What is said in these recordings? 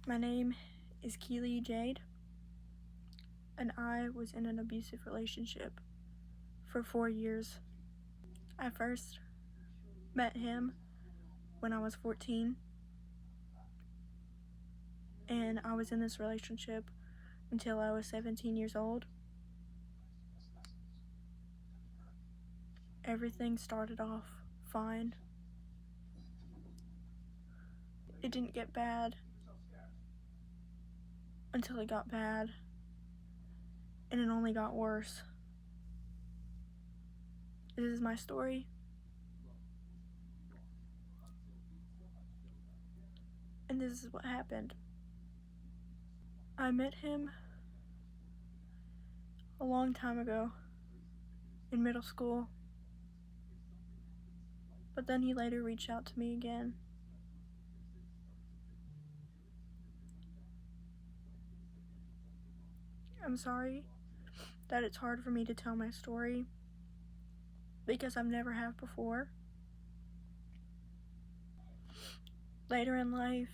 My name is Keely Jade, and I was in an abusive relationship for 4 years. I first met him when I was 14, and I was in this relationship until I was 17 years old. Everything started off fine. It didn't get bad until it got bad, and it only got worse. This is my story, and this is what happened. I met him a long time ago in middle school, but then he later reached out to me again. I'm sorry that it's hard for me to tell my story because I've never have before. Later in life,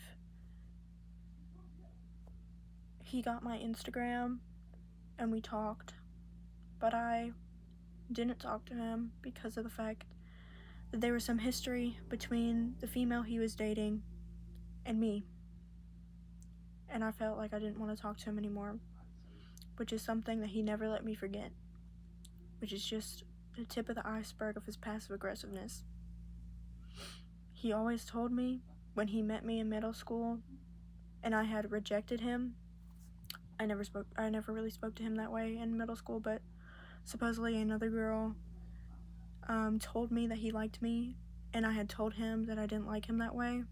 he got my Instagram and we talked, but I didn't talk to him because of the fact that there was some history between the female he was dating and me, and I felt like I didn't want to talk to him anymore, which is something that he never let me forget, which is just the tip of the iceberg of his passive aggressiveness. He always told me when he met me in middle school and I had rejected him. I never really spoke to him that way in middle school, but supposedly another girl told me that he liked me, and I had told him that I didn't like him that way.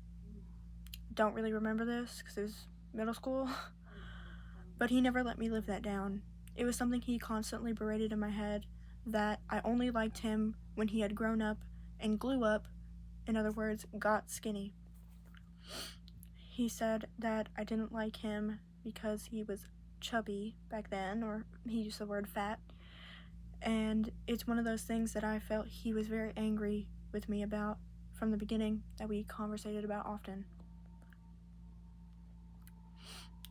Don't really remember this because it was middle school, but he never let me live that down. It was something he constantly berated in my head, that I only liked him when he had grown up and grew up, in other words, got skinny. He said that I didn't like him because he was chubby back then, or he used the word fat, and it's one of those things that I felt he was very angry with me about from the beginning, that we conversated about often.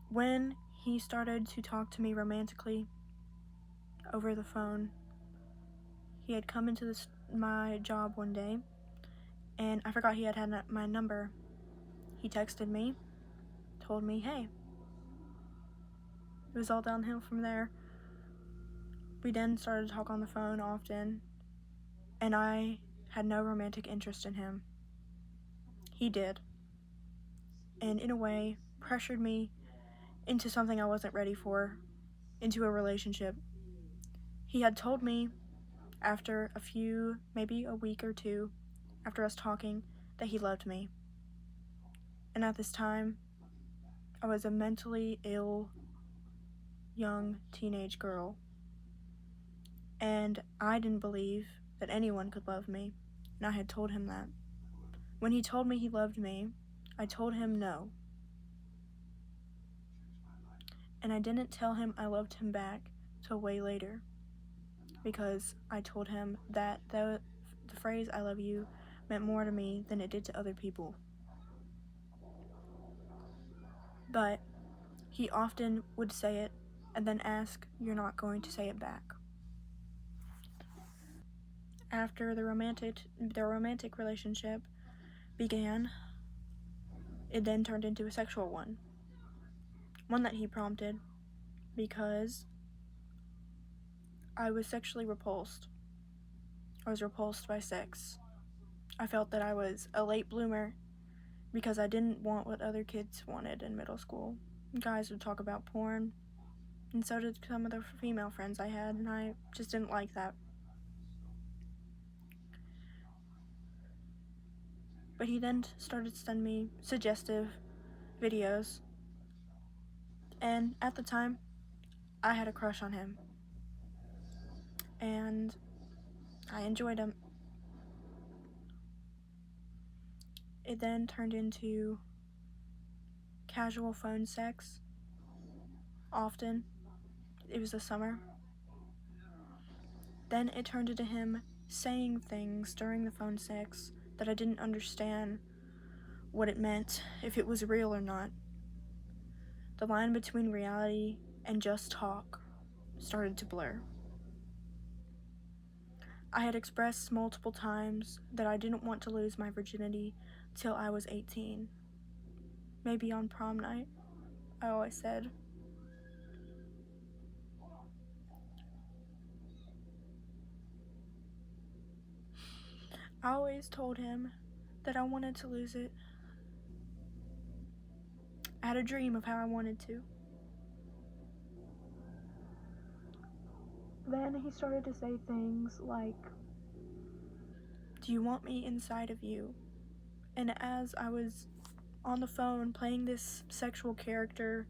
When he started to talk to me romantically over the phone, he had come into my job one day, and I forgot he had my number. He texted me, told me, hey. It was all downhill from there. We then started to talk on the phone often, and I had no romantic interest in him. He did, and in a way pressured me into something I wasn't ready for, into a relationship. He had told me after maybe a week or two after us talking, that he loved me. And at this time, I was a mentally ill young teenage girl, and I didn't believe that anyone could love me, and I had told him that. When he told me he loved me, I told him no. And I didn't tell him I loved him back till way later, because I told him that the phrase I love you meant more to me than it did to other people. But he often would say it and then ask, "You're not going to say it back." After the romantic relationship began, it then turned into a sexual one that he prompted, because I was sexually repulsed. I was repulsed by sex. I felt that I was a late bloomer because I didn't want what other kids wanted in middle school. Guys would talk about porn, and so did some of the female friends I had, and I just didn't like that. But he then started to send me suggestive videos, and at the time, I had a crush on him, and I enjoyed him. It then turned into casual phone sex, often. It was the summer. Then it turned into him saying things during the phone sex that I didn't understand what it meant, if it was real or not. The line between reality and just talk started to blur. I had expressed multiple times that I didn't want to lose my virginity till I was 18. Maybe on prom night, I always said. I always told him that I wanted to lose it. I had a dream of how I wanted to. Then he started to say things like, "Do you want me inside of you?" And as I was on the phone playing this sexual character,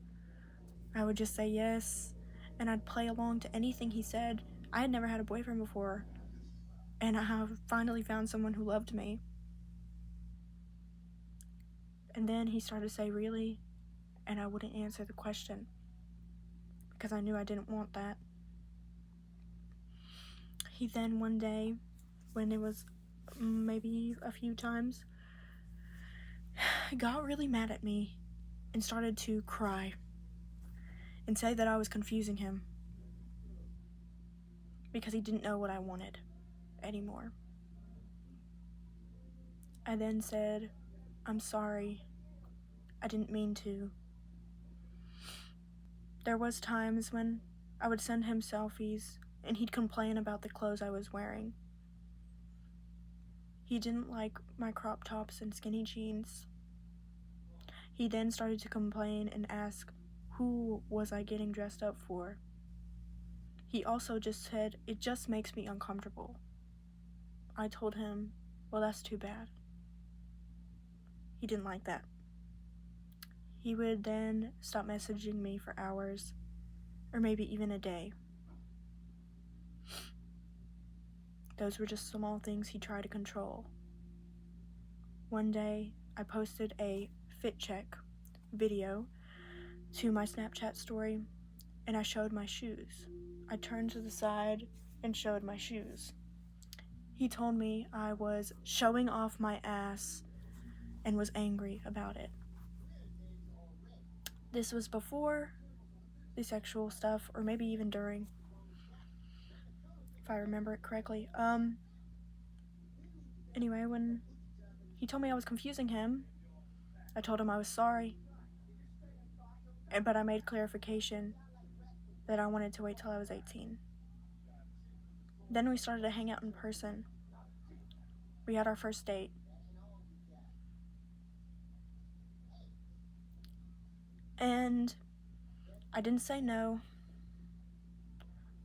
I would just say yes, and I'd play along to anything he said. I had never had a boyfriend before, and I have finally found someone who loved me. And then he started to say, "Really?" And I wouldn't answer the question because I knew I didn't want that. He then one day, when it was maybe a few times, got really mad at me and started to cry and say that I was confusing him because he didn't know what I wanted anymore. I then said, "I'm sorry. I didn't mean to." There was times when I would send him selfies and he'd complain about the clothes I was wearing. He didn't like my crop tops and skinny jeans. He then started to complain and ask who was I getting dressed up for. He also just said, "It just makes me uncomfortable." I told him, "Well, that's too bad." He didn't like that. He would then stop messaging me for hours, or maybe even a day. Those were just small things he tried to control. One day, I posted a fit check video to my Snapchat story, and I showed my shoes. I turned to the side and showed my shoes. He told me I was showing off my ass and was angry about it. This was before the sexual stuff, or maybe even during, if I remember it correctly. Anyway, when he told me I was confusing him, I told him I was sorry, but I made clarification that I wanted to wait till I was 18. Then we started to hang out in person. We had our first date. And I didn't say no,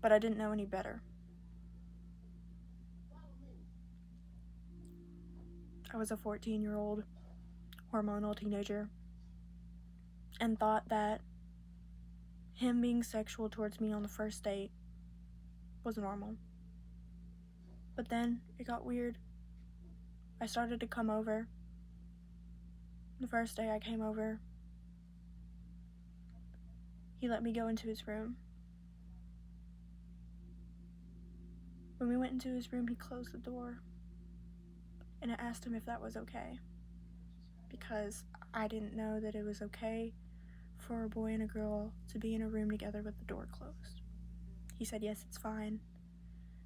but I didn't know any better. I was a 14-year-old hormonal teenager and thought that him being sexual towards me on the first date was normal. But then it got weird. I started to come over. The first day I came over, he let me go into his room. When we went into his room, he closed the door, and I asked him if that was okay, because I didn't know that it was okay for a boy and a girl to be in a room together with the door closed. He said, "Yes, it's fine."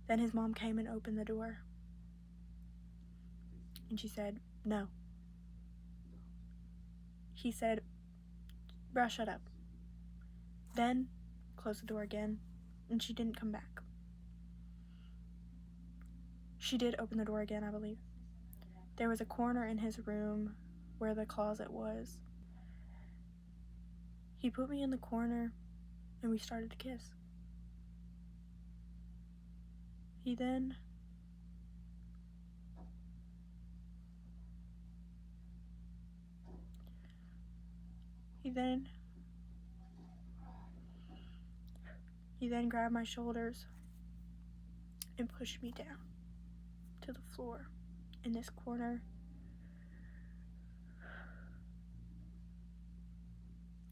Then his mom came and opened the door, and she said, "No." He said, "Bruh, shut up." Then closed the door again, and she didn't come back. She did open the door again, I believe. There was a corner in his room where the closet was. He put me in the corner, and we started to kiss. He then grabbed my shoulders and pushed me down to the floor in this corner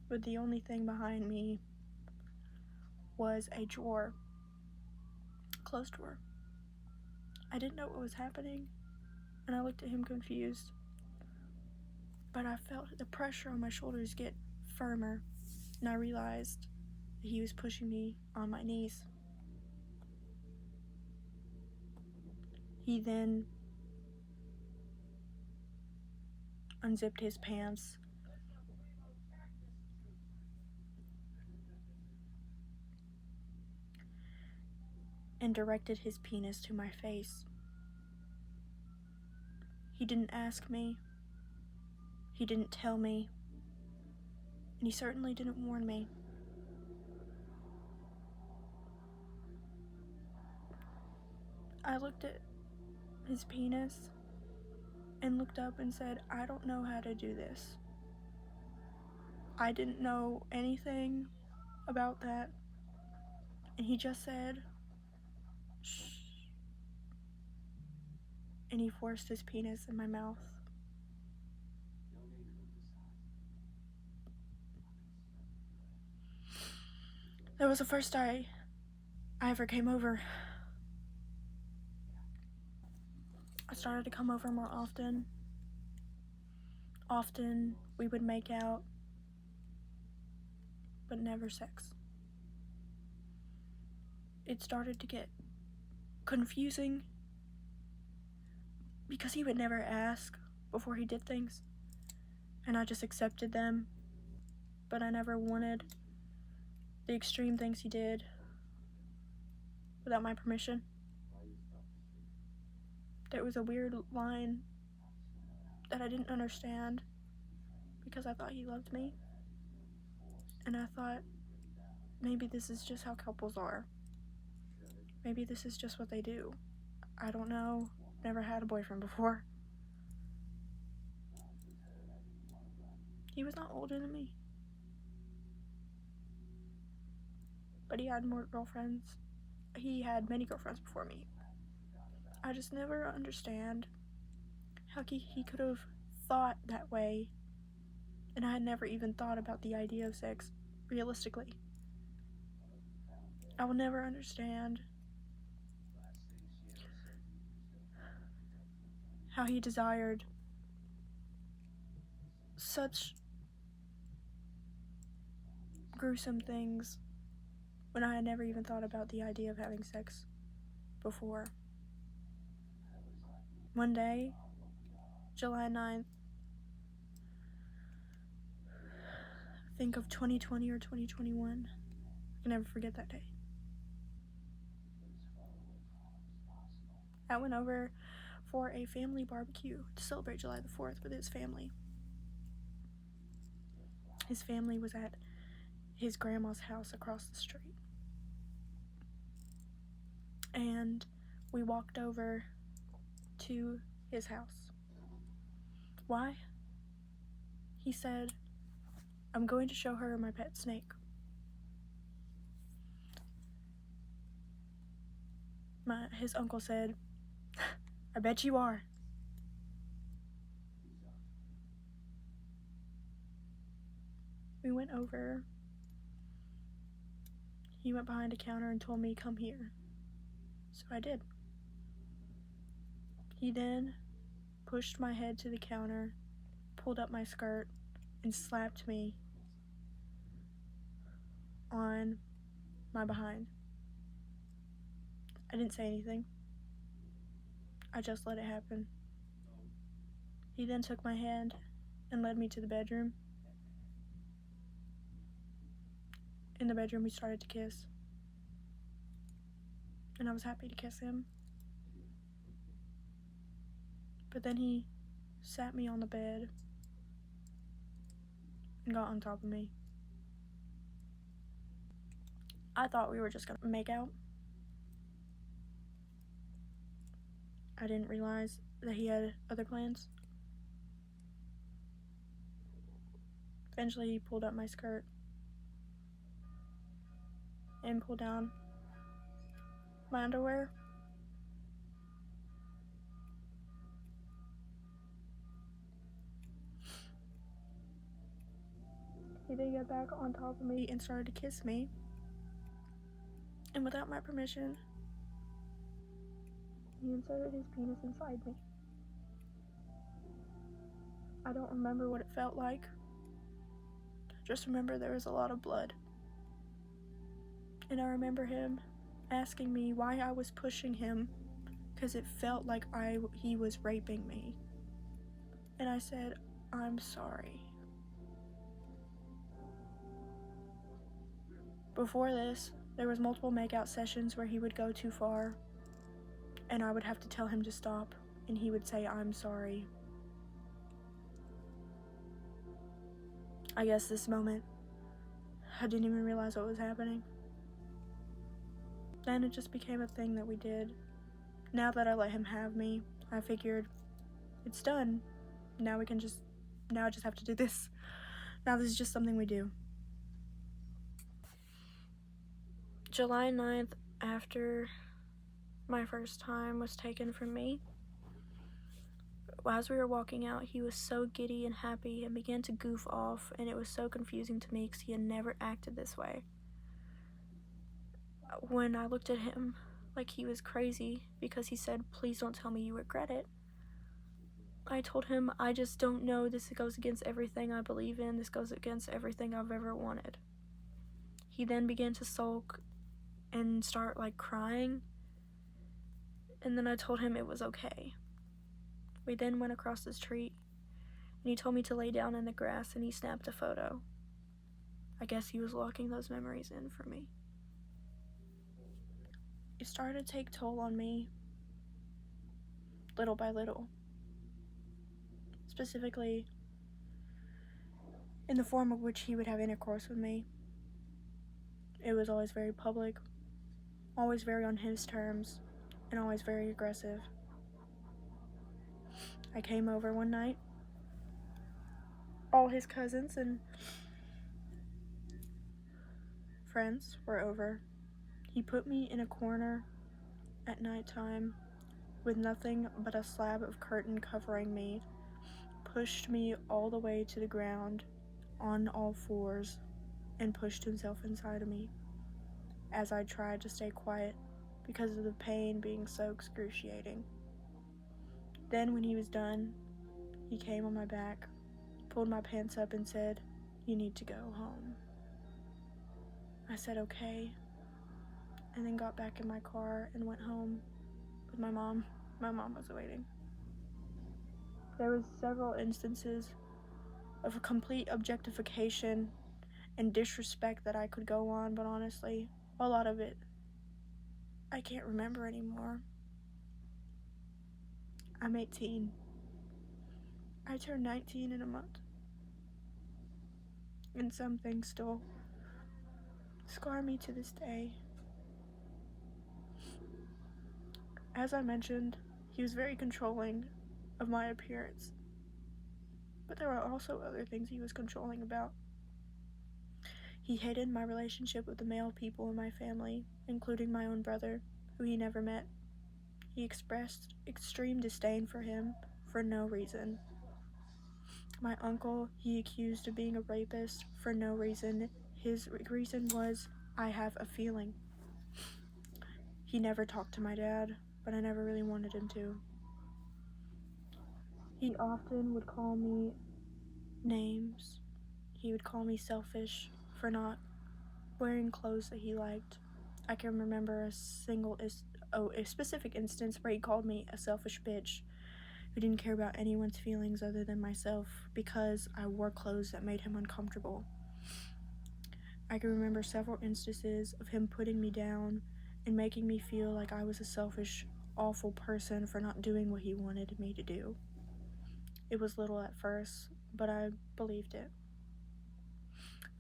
where the only thing behind me was a drawer, closed drawer. I didn't know what was happening, and I looked at him confused, but I felt the pressure on my shoulders get firmer and I realized that he was pushing me on my knees. He then unzipped his pants and directed his penis to my face. He didn't ask me, he didn't tell me, and he certainly didn't warn me. I looked at his penis and looked up and said, I don't know how to do this. I didn't know anything about that. And he just said, shh. And he forced his penis in my mouth. That was the first day I ever came over. I started to come over more often. Often we would make out, but never sex. It started to get confusing because he would never ask before he did things, and I just accepted them, but I never wanted the extreme things he did without my permission. There was a weird line that I didn't understand because I thought he loved me, and I thought maybe this is just how couples are. Maybe this is just what they do. I don't know. Never had a boyfriend before. He was not older than me, but he had more girlfriends. He had many girlfriends before me. I just never understand how he could have thought that way, and I had never even thought about the idea of sex realistically. I will never understand how he desired such gruesome things when I had never even thought about the idea of having sex before. One day, July 9th, I think of 2020 or 2021. I can never forget that day. I went over for a family barbecue to celebrate July the 4th with his family. His family was at his grandma's house across the street. And we walked over to his house. Why? He said, I'm going to show her my pet snake. His uncle said, I bet you are. We went over. He went behind a counter and told me, come here. So I did. He then pushed my head to the counter, pulled up my skirt, and slapped me on my behind. I didn't say anything. I just let it happen. He then took my hand and led me to the bedroom. In the bedroom, we started to kiss. And I was happy to kiss him. But then he sat me on the bed and got on top of me. I thought we were just gonna make out. I didn't realize that he had other plans. Eventually, he pulled up my skirt and pulled down my underwear. He then got back on top of me and started to kiss me. And without my permission, he inserted his penis inside me. I don't remember what it felt like Just remember there was a lot of blood. And I remember him asking me why I was pushing him, because it felt like he was raping me. And I said, I'm sorry. Before this, there was multiple makeout sessions where he would go too far, and I would have to tell him to stop, and he would say, I'm sorry. I guess this moment, I didn't even realize what was happening. Then it just became a thing that we did. Now that I let him have me, I figured, it's done. Now I just have to do this. Now this is just something we do. July 9th, after my first time was taken from me, as we were walking out, he was so giddy and happy and began to goof off, and it was so confusing to me because he had never acted this way. When I looked at him like he was crazy because he said, please don't tell me you regret it, I told him, I just don't know, this goes against everything I believe in, this goes against everything I've ever wanted. He then began to sulk and start crying, and then I told him it was okay. We then went across the street, and he told me to lay down in the grass, and he snapped a photo. I guess he was locking those memories in for me. It started to take toll on me, little by little. Specifically, in the form of which he would have intercourse with me. It was always very public, always very on his terms, and always very aggressive. I came over one night. All his cousins and friends were over. He put me in a corner at nighttime with nothing but a slab of curtain covering me, pushed me all the way to the ground on all fours, and pushed himself inside of me as I tried to stay quiet because of the pain being so excruciating. Then when he was done, he came on my back, pulled my pants up and said, you need to go home. I said okay, and then got back in my car and went home with my mom. My mom was waiting. There was several instances of a complete objectification and disrespect that I could go on, but honestly, a lot of it I can't remember anymore. I'm 18. I turned 19 in a month. And some things still scar me to this day. As I mentioned, he was very controlling of my appearance. But there were also other things he was controlling about. He hated my relationship with the male people in my family, including my own brother, who he never met. He expressed extreme disdain for him for no reason. My uncle, he accused of being a rapist for no reason. His reason was, I have a feeling. He never talked to my dad, but I never really wanted him to. He often would call me names. He would call me selfish for not wearing clothes that he liked. I can remember a specific instance where he called me a selfish bitch who didn't care about anyone's feelings other than myself because I wore clothes that made him uncomfortable. I can remember several instances of him putting me down and making me feel like I was a selfish, awful person for not doing what he wanted me to do. It was little at first, but I believed it.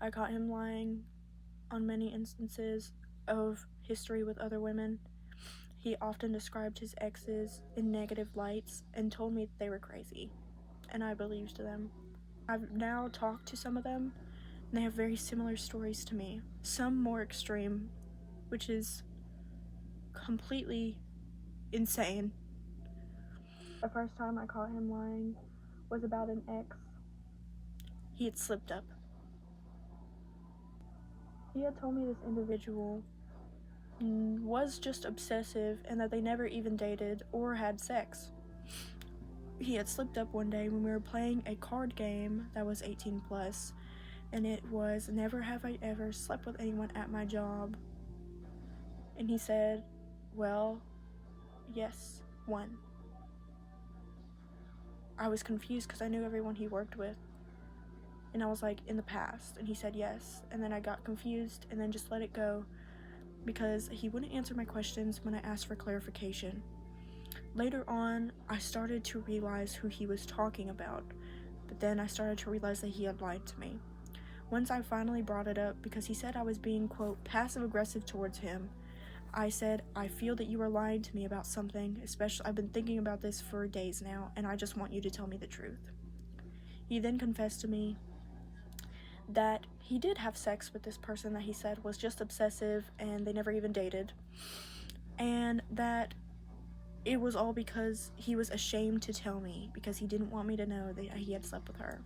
I caught him lying on many instances of history with other women. He often described his exes in negative lights and told me that they were crazy, and I believed them. I've now talked to some of them, and they have very similar stories to me, some more extreme, which is completely insane. The first time I caught him lying was about an ex. He had slipped up. He had told me this individual was just obsessive and that they never even dated or had sex. He had slipped up one day when we were playing a card game that was 18 plus, and it was, never have I ever slept with anyone at my job. And he said, well, yes, one. I was confused because I knew everyone he worked with. And I was like, in the past. And he said yes. And then I got confused and then just let it go because he wouldn't answer my questions when I asked for clarification. Later on, I started to realize who he was talking about, but then I started to realize that he had lied to me. Once I finally brought it up because he said I was being, quote, passive-aggressive towards him, I said, I feel that you are lying to me about something, especially I've been thinking about this for days now, and I just want you to tell me the truth. He then confessed to me that he did have sex with this person that he said was just obsessive and they never even dated, and that it was all because he was ashamed to tell me because he didn't want me to know that he had slept with her.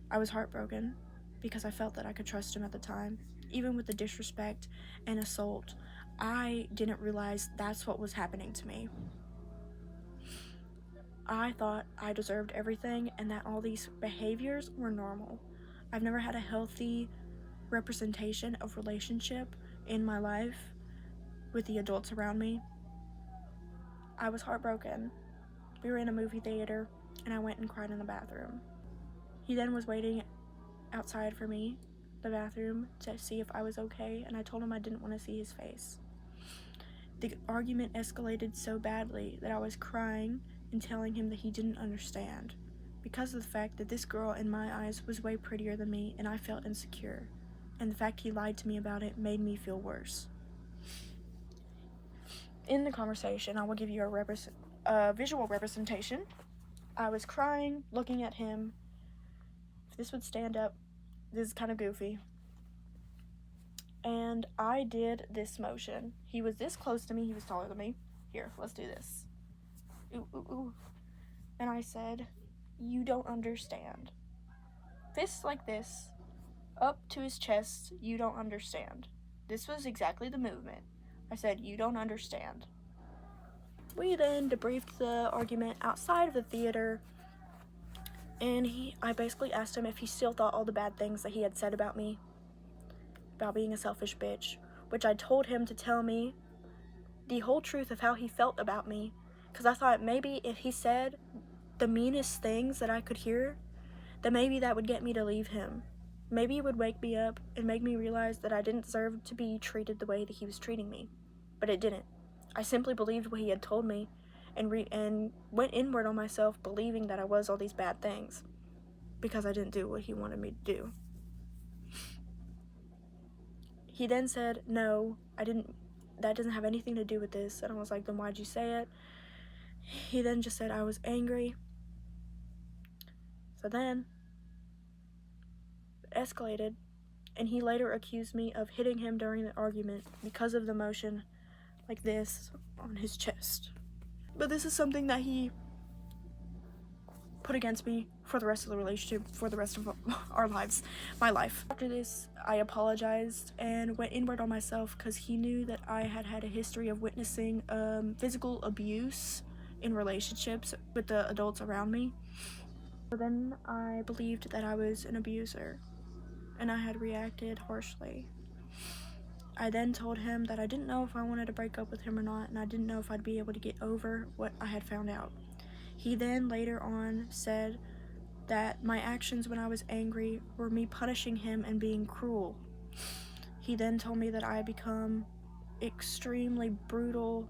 I was heartbroken because I felt that I could trust him at the time. Even with the disrespect and assault, I didn't realize that's what was happening to me. I thought I deserved everything and that all these behaviors were normal. I've never had a healthy representation of relationship in my life with the adults around me. I was heartbroken. We were in a movie theater and I went and cried in the bathroom. He then was waiting outside for me, the bathroom, to see if I was okay, and I told him I didn't want to see his face. The argument escalated so badly that I was crying and telling him that he didn't understand because of the fact that this girl in my eyes was way prettier than me and I felt insecure, and the fact he lied to me about it made me feel worse. In the conversation, I will give you a visual representation. I was crying, looking at him. If this would stand up, this is kind of goofy. And I did this motion. He was this close to me, he was taller than me. Here, let's do this. Ooh, ooh, ooh. And I said, you don't understand. Fists like this, up to his chest, you don't understand. This was exactly the movement. I said, you don't understand. We then debriefed the argument outside of the theater, and I basically asked him if he still thought all the bad things that he had said about me, about being a selfish bitch, which I told him to tell me the whole truth of how he felt about me, because I thought maybe if he said the meanest things that I could hear, that maybe that would get me to leave him. Maybe it would wake me up and make me realize that I didn't deserve to be treated the way that he was treating me. But it didn't. I simply believed what he had told me and went inward on myself, believing that I was all these bad things because I didn't do what he wanted me to do. He then said, no, that doesn't have anything to do with this. And I was like, then why'd you say it? He then just said I was angry. So then it escalated, and he later accused me of hitting him during the argument because of the motion like this on his chest. But this is something that he put against me for the rest of the relationship, for the rest of our lives, my life. After this, I apologized and went inward on myself because he knew that I had had a history of witnessing physical abuse in relationships with the adults around me. So then I believed that I was an abuser, and I had reacted harshly. I then told him that I didn't know if I wanted to break up with him or not, and I didn't know if I'd be able to get over what I had found out. He then later on said that my actions when I was angry were me punishing him and being cruel. He then told me that I had become extremely brutal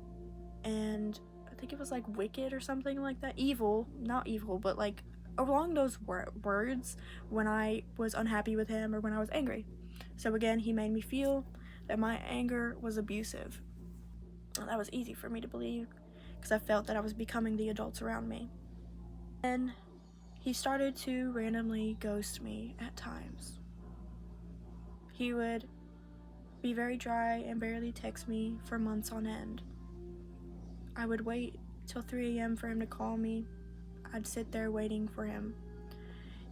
and I think it was like wicked or something like that. Evil, not evil, but like along those words when I was unhappy with him or when I was angry. So again, he made me feel that my anger was abusive. Well, that was easy for me to believe because I felt that I was becoming the adults around me. Then he started to randomly ghost me at times. He would be very dry and barely text me for months on end. I would wait till 3 a.m. for him to call me. I'd sit there waiting for him.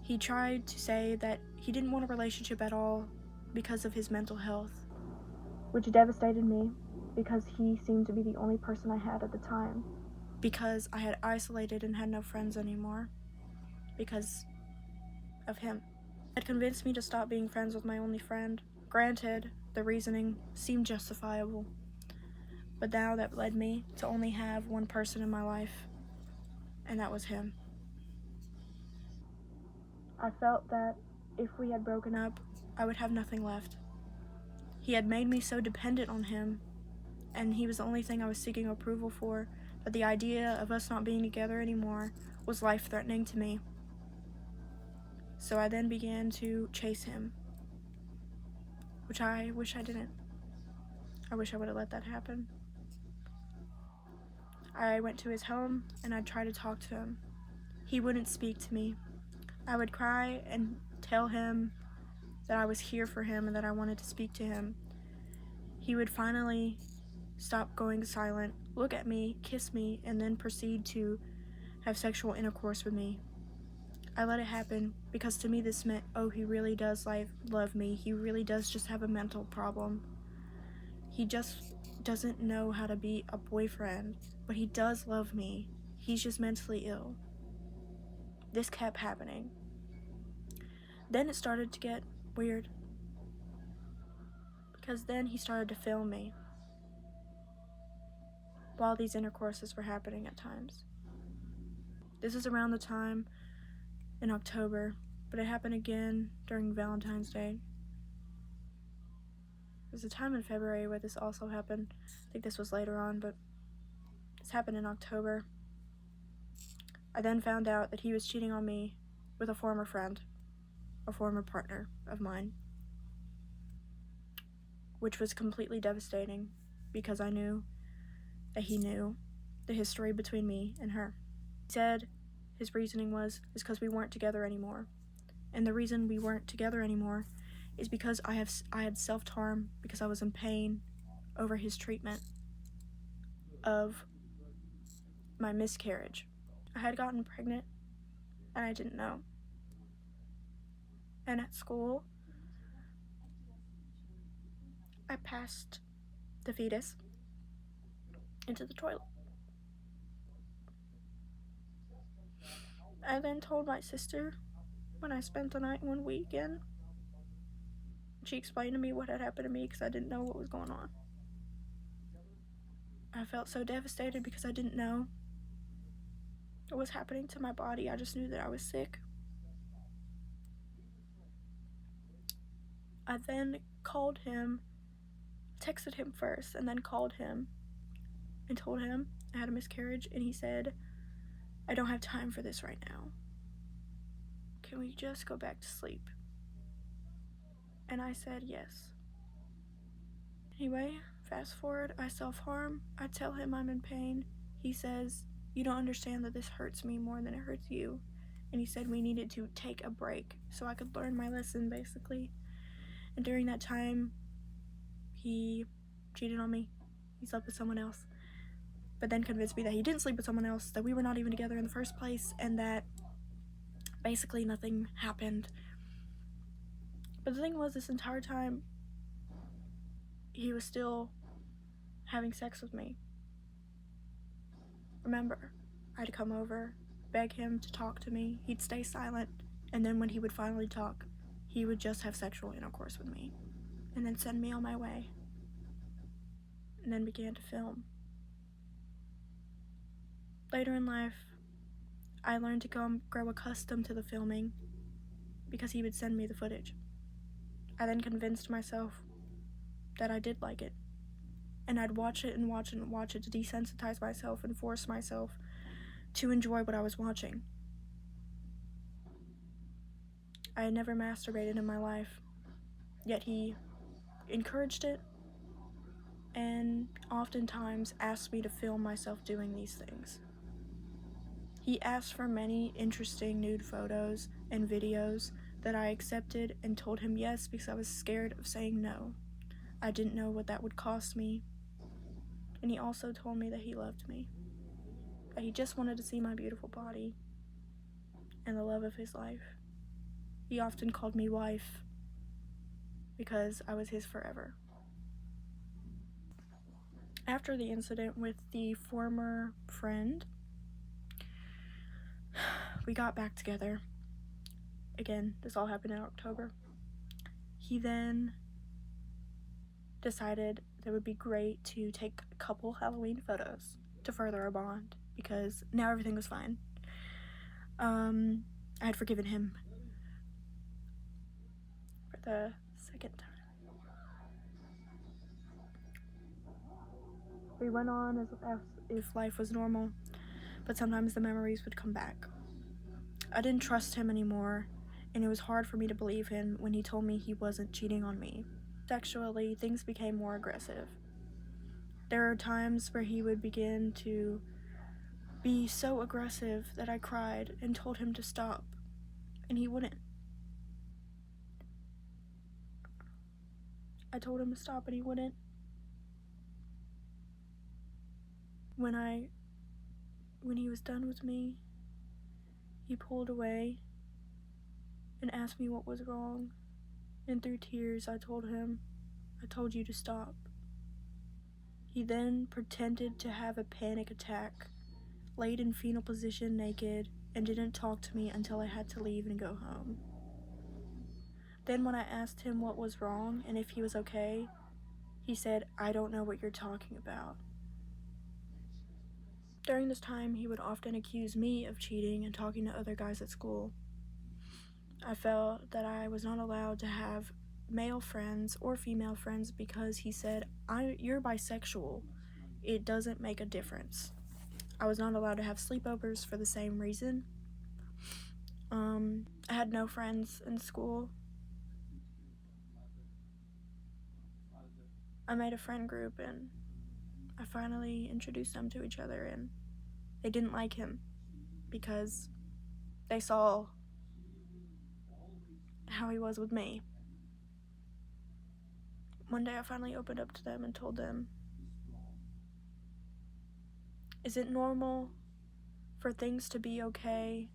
He tried to say that he didn't want a relationship at all because of his mental health, which devastated me because he seemed to be the only person I had at the time. Because I had isolated and had no friends anymore because of him. Had convinced me to stop being friends with my only friend. Granted, the reasoning seemed justifiable, but now that led me to only have one person in my life, and that was him. I felt that if we had broken up, I would have nothing left. He had made me so dependent on him, and he was the only thing I was seeking approval for, that the idea of us not being together anymore was life-threatening to me. So I then began to chase him, which I wish I didn't. I wish I would have let that happen. I went to his home and I'd try to talk to him. He wouldn't speak to me. I would cry and tell him that I was here for him and that I wanted to speak to him. He would finally stop going silent, look at me, kiss me, and then proceed to have sexual intercourse with me. I let it happen because to me this meant, oh, he really does love me. He really does just have a mental problem. He just doesn't know how to be a boyfriend, but he does love me. He's just mentally ill. This kept happening. Then it started to get weird, because then he started to film me while these intercourses were happening at times. This is around the time in October, but it happened again during Valentine's Day. There's a time in February where this also happened. I think this was later on, but this happened in October. I then found out that he was cheating on me with a former friend, a former partner of mine, which was completely devastating because I knew that he knew the history between me and her. He said his reasoning is because we weren't together anymore. And the reason we weren't together anymore is because I had self-harm because I was in pain over his treatment of my miscarriage. I had gotten pregnant and I didn't know. And at school, I passed the fetus into the toilet. I then told my sister when I spent the night one weekend. She explained to me what had happened to me because I didn't know what was going on. I felt so devastated because I didn't know what was happening to my body. I just knew that I was sick. I then called him, texted him first, and then called him and told him I had a miscarriage, and he said, I don't have time for this right now. Can we just go back to sleep? And I said yes. Anyway, fast forward, I self-harm. I tell him I'm in pain. He says, you don't understand that this hurts me more than it hurts you. And he said we needed to take a break so I could learn my lesson, basically. And during that time, he cheated on me. He slept with someone else. But then convinced me that he didn't sleep with someone else, that we were not even together in the first place, and that basically nothing happened. But the thing was, this entire time, he was still having sex with me. Remember, I'd come over, beg him to talk to me, he'd stay silent, and then when he would finally talk, he would just have sexual intercourse with me, and then send me on my way, and then began to film. Later in life, I learned to grow accustomed to the filming because he would send me the footage. I then convinced myself that I did like it, and I'd watch it and watch it and watch it to desensitize myself and force myself to enjoy what I was watching. I had never masturbated in my life, yet he encouraged it and oftentimes asked me to film myself doing these things. He asked for many interesting nude photos and videos that I accepted and told him yes because I was scared of saying no. I didn't know what that would cost me. And he also told me that he loved me, that he just wanted to see my beautiful body and the love of his life. He often called me wife because I was his forever. After the incident with the former friend, we got back together. again, this all happened in October. He then decided that it would be great to take a couple Halloween photos to further our bond, because now everything was fine. I had forgiven him for the second time. We went on as if life was normal, but sometimes the memories would come back. I didn't trust him anymore, and it was hard for me to believe him when he told me he wasn't cheating on me. Sexually, things became more aggressive. There are times where he would begin to be so aggressive that I cried and told him to stop, and he wouldn't. I told him to stop and he wouldn't. When he was done with me, he pulled away and asked me what was wrong, and through tears I told him, I told you to stop. He then pretended to have a panic attack, laid in fetal position naked, and didn't talk to me until I had to leave and go home. Then when I asked him what was wrong and if he was okay, he said, "I don't know what you're talking about." During this time, he would often accuse me of cheating and talking to other guys at school. I felt that I was not allowed to have male friends or female friends because he said, "You're bisexual. It doesn't make a difference." I was not allowed to have sleepovers for the same reason. I had no friends in school. I made a friend group and I finally introduced them to each other, and they didn't like him because they saw how he was with me. One day I finally opened up to them and told them, "Is it normal for things to be okay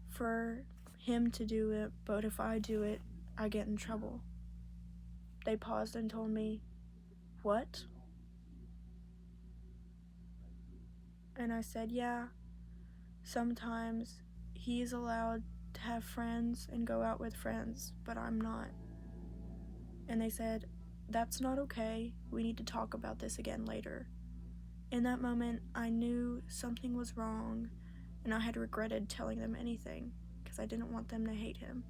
for him to do it, but if I do it, I get in trouble?" They paused and told me, "What?" And I said, "Yeah, sometimes he is allowed to have friends and go out with friends, but I'm not." And they said, "That's not okay. We need to talk about this again later." In that moment, I knew something was wrong, and I had regretted telling them anything because I didn't want them to hate him.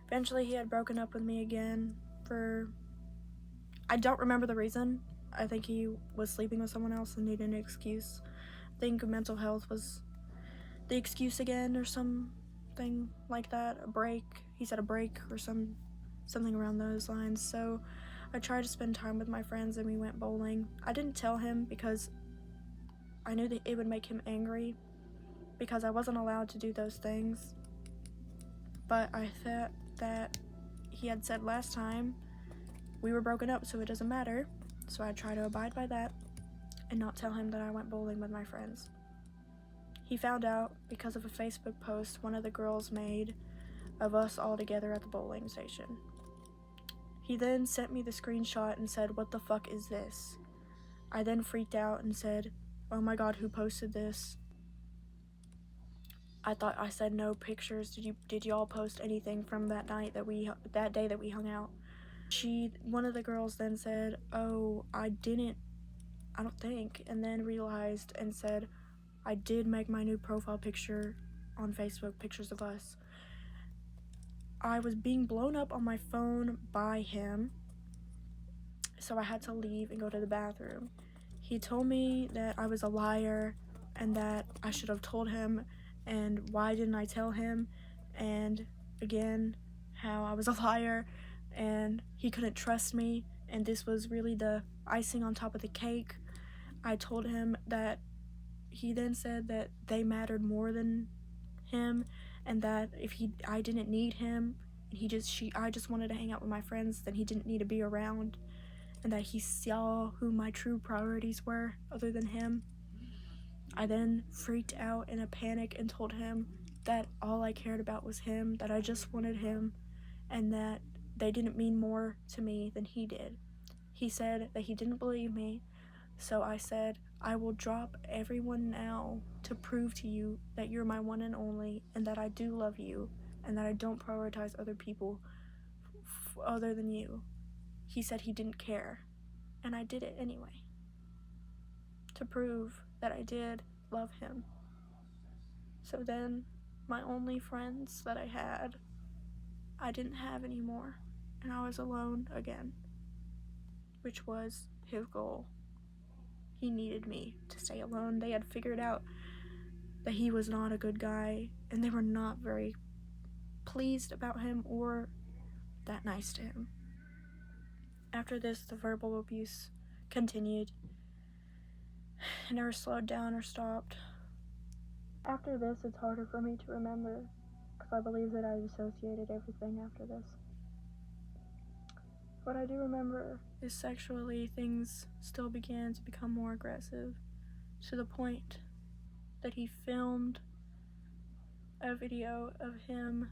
Eventually, he had broken up with me again I don't remember the reason. I think he was sleeping with someone else and needed an excuse. I think mental health was the excuse again, or something like that. A break. He said a break or something around those lines. So I tried to spend time with my friends and we went bowling. I didn't tell him because I knew that it would make him angry because I wasn't allowed to do those things. But I thought that he had said last time we were broken up, so it doesn't matter. So I try to abide by that and not tell him that I went bowling with my friends. He found out because of a Facebook post one of the girls made of us all together at the bowling station. He then sent me the screenshot and said, "What the fuck is this?" I then freaked out and said, "Oh my god, who posted this?" I thought I said no pictures. Did y'all post anything from that day that we hung out? One of the girls then said, "Oh, I don't think," and then realized and said, "I did make my new profile picture on Facebook, pictures of us." I was being blown up on my phone by him, so I had to leave and go to the bathroom. He told me that I was a liar and that I should have told him, and why didn't I tell him, and again, how I was a liar and he couldn't trust me, and this was really the icing on top of the cake. I told him that he then said that they mattered more than him, and that if I didn't need him, and I just wanted to hang out with my friends, then he didn't need to be around, and that he saw who my true priorities were other than him. I then freaked out in a panic and told him that all I cared about was him, that I just wanted him, and that they didn't mean more to me than he did. He said that he didn't believe me, so I said, I will drop everyone now to prove to you that you're my one and only, and that I do love you, and that I don't prioritize other people other than you. He said he didn't care, and I did it anyway, to prove that I did love him. So then, my only friends that I had, I didn't have anymore, and I was alone again, which was his goal. He needed me to stay alone. They had figured out that he was not a good guy, and they were not very pleased about him or that nice to him. After this, the verbal abuse continued. It never slowed down or stopped. After this, it's harder for me to remember, because I believe that I dissociated everything after this. What I do remember is sexually, things still began to become more aggressive, to the point that he filmed a video of him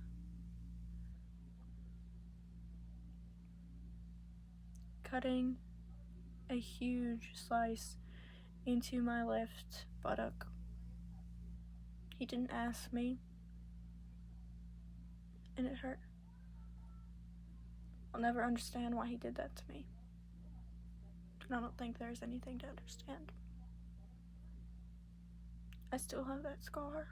cutting a huge slice into my left buttock. He didn't ask me, and it hurt. I'll never understand why he did that to me, and I don't think there's anything to understand. I still have that scar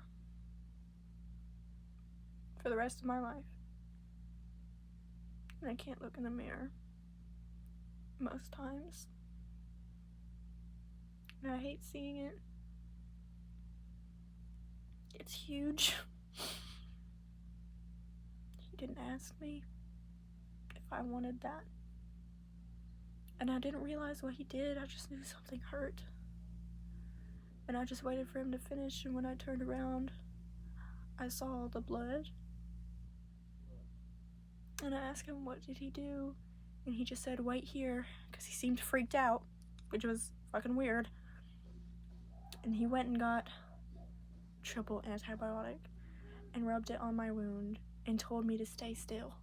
for the rest of my life, and I can't look in the mirror most times, and I hate seeing it. It's huge. He didn't ask me if I wanted that, and I didn't realize what he did. I just knew something hurt, and I just waited for him to finish, and when I turned around, I saw the blood, and I asked him, what did he do? And he just said, wait here, because he seemed freaked out, which was fucking weird. And he went and got triple antibiotic and rubbed it on my wound and told me to stay still.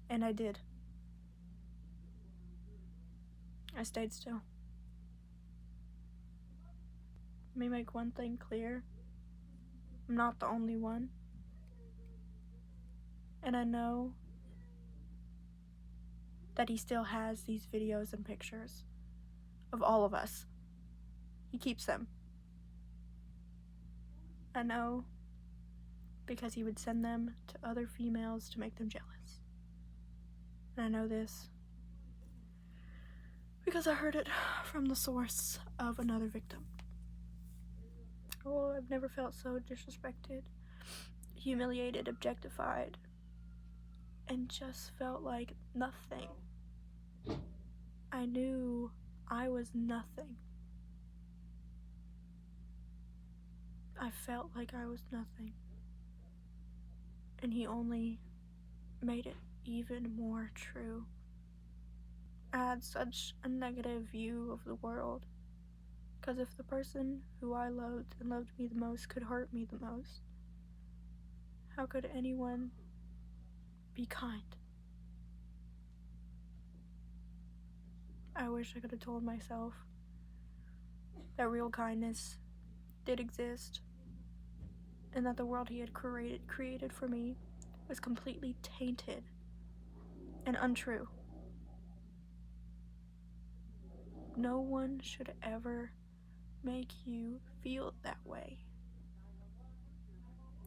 And I did. I stayed still. Let me make one thing clear. I'm not the only one. And I know that he still has these videos and pictures of all of us. He keeps them. I know because he would send them to other females to make them jealous. And I know this because I heard it from the source of another victim. Oh, I've never felt so disrespected, humiliated, objectified, and just felt like nothing. I knew I was nothing. I felt like I was nothing. And he only made it even more true. I had such a negative view of the world, because if the person who I loved and loved me the most could hurt me the most, how could anyone be kind? I wish I could have told myself that real kindness did exist, and that the world he had created for me was completely tainted and untrue. No one should ever make you feel that way.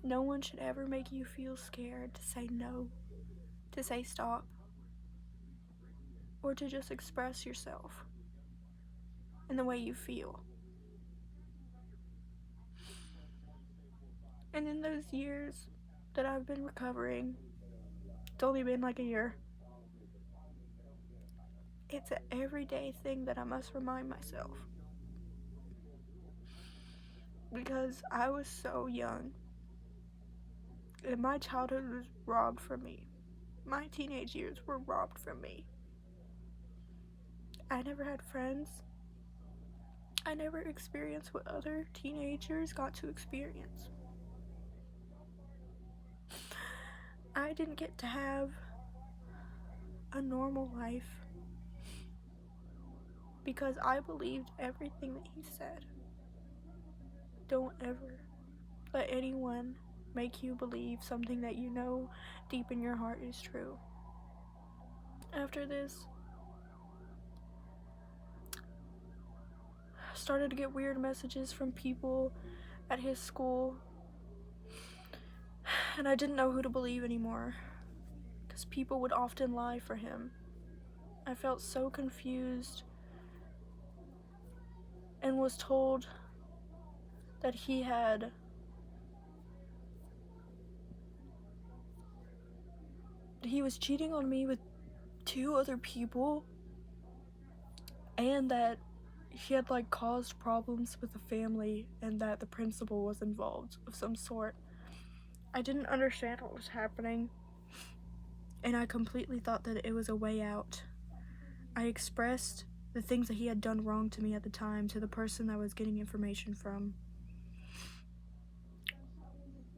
No one should ever make you feel scared to say no, to say stop, or to just express yourself in the way you feel. And in those years that I've been recovering, it's only been like a year, it's an everyday thing that I must remind myself. Because I was so young, and my childhood was robbed from me. My teenage years were robbed from me. I never had friends. I never experienced what other teenagers got to experience. I didn't get to have a normal life. because I believed everything that he said. Don't ever let anyone make you believe something that you know deep in your heart is true. After this, I started to get weird messages from people at his school, and I didn't know who to believe anymore, because people would often lie for him. I felt so confused and was told that he was cheating on me with 2 other people, and that he had caused problems with the family, and that the principal was involved of some sort. I didn't understand what was happening, and I completely thought that it was a way out. I expressed the things that he had done wrong to me at the time to the person I was getting information from.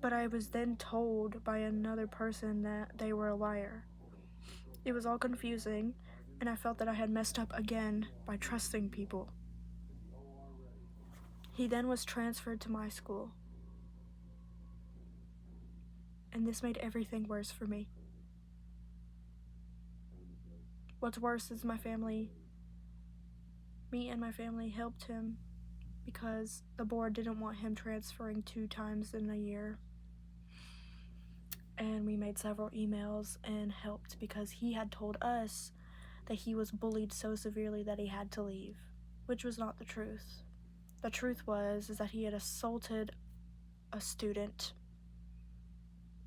But I was then told by another person that they were a liar. It was all confusing, and I felt that I had messed up again by trusting people. He then was transferred to my school, and this made everything worse for me. What's worse is me and my family helped him because the board didn't want him transferring 2 times in a year. And we made several emails and helped because he had told us that he was bullied so severely that he had to leave, which was not the truth. The truth was that he had assaulted a student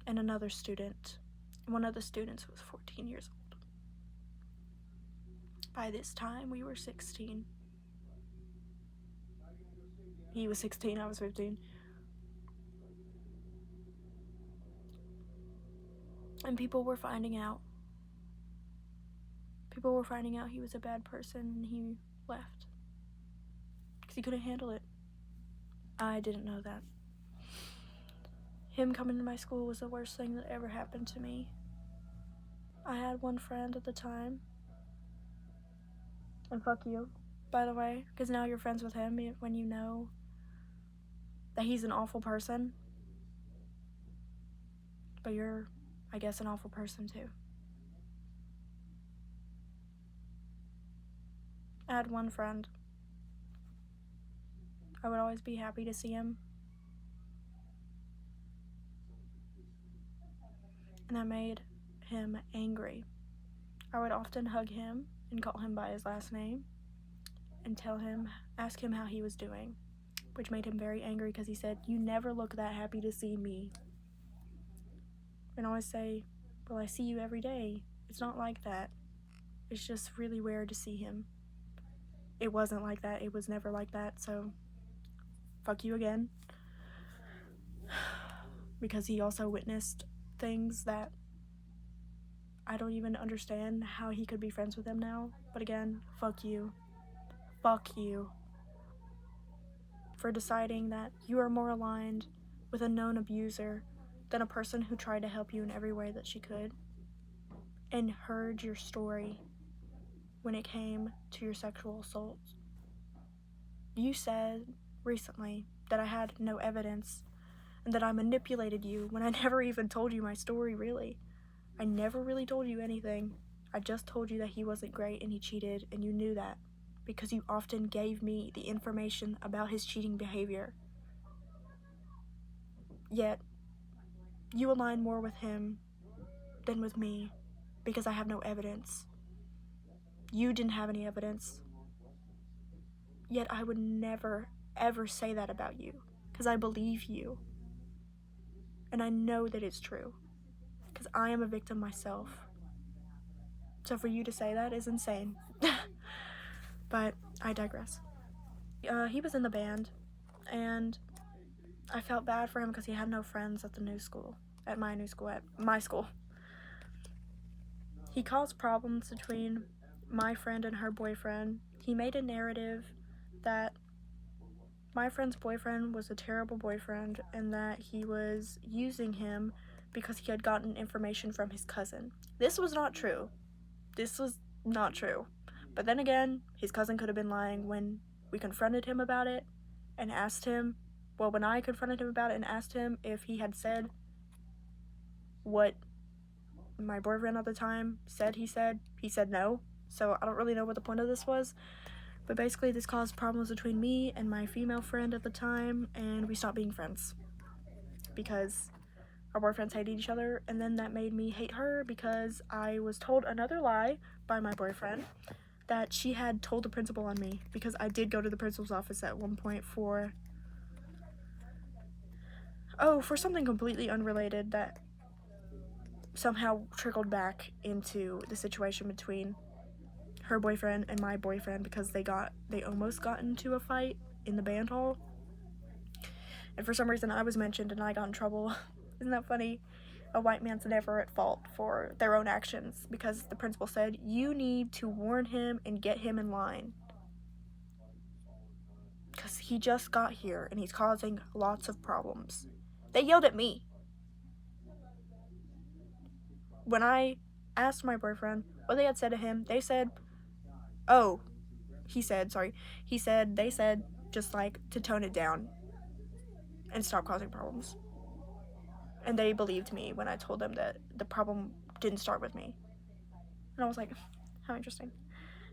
and another student. One of the students was 14 years old. By this time, we were 16. He was 16, I was 15. And people were finding out. People were finding out he was a bad person, and he left. Because he couldn't handle it. I didn't know that. Him coming to my school was the worst thing that ever happened to me. I had one friend at the time. And fuck you, by the way, because now you're friends with him when you know that he's an awful person. But you're, I guess, an awful person too. I had one friend. I would always be happy to see him. And that made him angry. I would often hug him and call him by his last name and ask him how he was doing, which made him very angry because he said, "You never look that happy to see me." And I always say, "Well, I see you every day. It's not like that. It's just really weird to see him." It wasn't like that. It was never like that, so fuck you again. Because he also witnessed things that I don't even understand how he could be friends with him now. But again, fuck you. Fuck you. For deciding that you are more aligned with a known abuser than a person who tried to help you in every way that she could and heard your story when it came to your sexual assault. You said recently that I had no evidence and that I manipulated you when I never even told you my story, really. I never really told you anything. I just told you that he wasn't great and he cheated, and you knew that because you often gave me the information about his cheating behavior. Yet, you align more with him than with me because I have no evidence. You didn't have any evidence. Yet I would never, ever say that about you because I believe you. And I know that it's true because I am a victim myself. So for you to say that is insane. But I digress. He was in the band, and I felt bad for him because he had no friends at my school. He caused problems between my friend and her boyfriend. He made a narrative that my friend's boyfriend was a terrible boyfriend and that he was using him because he had gotten information from his cousin. This was not true. But then again, his cousin could have been lying when we confronted him about it and asked him, well, when I confronted him about it and asked him if he had said what my boyfriend at the time said he said no. So I don't really know what the point of this was. But basically, this caused problems between me and my female friend at the time, and we stopped being friends because our boyfriends hated each other, and then that made me hate her because I was told another lie by my boyfriend that she had told the principal on me, because I did go to the principal's office at one point for something completely unrelated that somehow trickled back into the situation between her boyfriend and my boyfriend, because they almost got into a fight in the band hall, and for some reason I was mentioned and I got in trouble. Isn't that funny? A white man's never at fault for their own actions, because the principal said, you need to warn him and get him in line, because he just got here and he's causing lots of problems. They yelled at me. When I asked my boyfriend what they had said to him, they said, they said just like to tone it down and stop causing problems. And they believed me when I told them that the problem didn't start with me. And I was like, how interesting.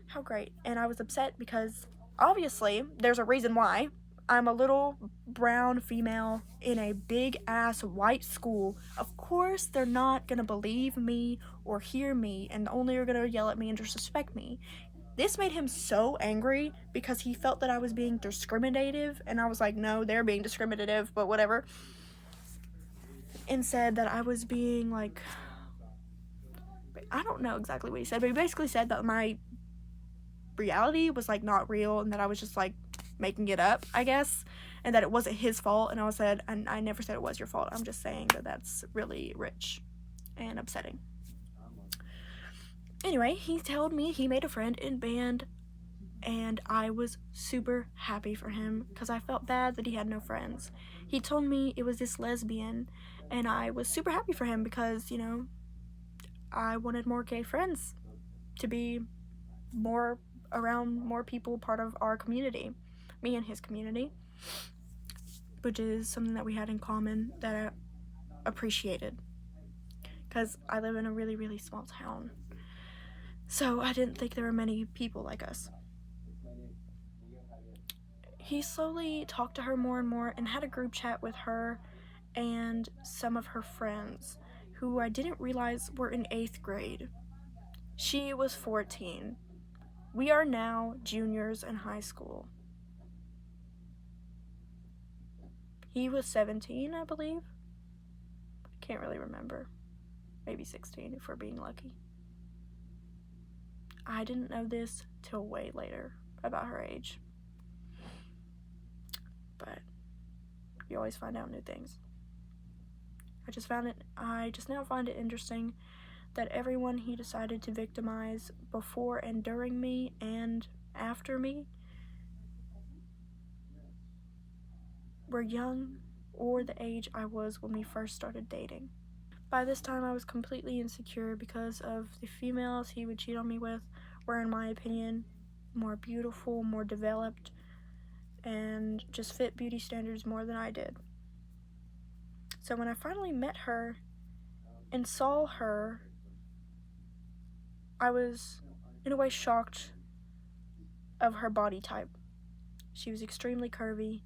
How great. And I was upset because obviously there's a reason why. I'm a little brown female in a big ass white school. Of course they're not gonna believe me or hear me, and only are gonna yell at me and disrespect me. This made him so angry because he felt that I was being discriminative, and I was like, no, they're being discriminative, but whatever. And said that I was being like, I don't know exactly what he said, but he basically said that my reality was like not real and that I was just like making it up, I guess, and that it wasn't his fault. And I never said it was your fault. I'm just saying that that's really rich and upsetting. Anyway, he told me he made a friend in band, and I was super happy for him because I felt bad that he had no friends. He told me it was this lesbian, and I was super happy for him because, you know, I wanted more gay friends to be more around more people part of our community, me and his community, which is something that we had in common that I appreciated because I live in a really, really small town. So I didn't think there were many people like us. He slowly talked to her more and more and had a group chat with her and some of her friends who I didn't realize were in 8th grade. She was 14. We are now juniors in high school. He was 17, I believe. Can't really remember. Maybe 16 if we're being lucky. I didn't know this till way later about her age. But you always find out new things. I just now find it interesting that everyone he decided to victimize before and during me and after me were young or the age I was when we first started dating. By this time, I was completely insecure because of the females he would cheat on me with were, in my opinion, more beautiful, more developed, and just fit beauty standards more than I did. So when I finally met her and saw her, I was, in a way, shocked of her body type. She was extremely curvy,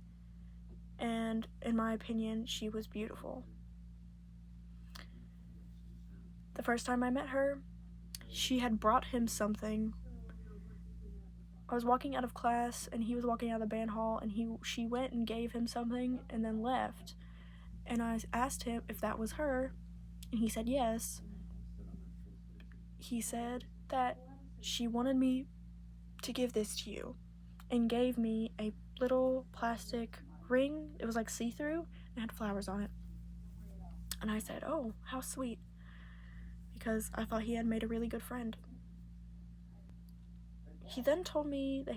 and in my opinion, she was beautiful. The first time I met her, she had brought him something. I was walking out of class, and he was walking out of the band hall, and she went and gave him something and then left. And I asked him if that was her, and he said yes. He said that she wanted me to give this to you, and gave me a little plastic ring. It was like see-through and had flowers on it. And I said, oh, how sweet, because I thought he had made a really good friend. He then told me that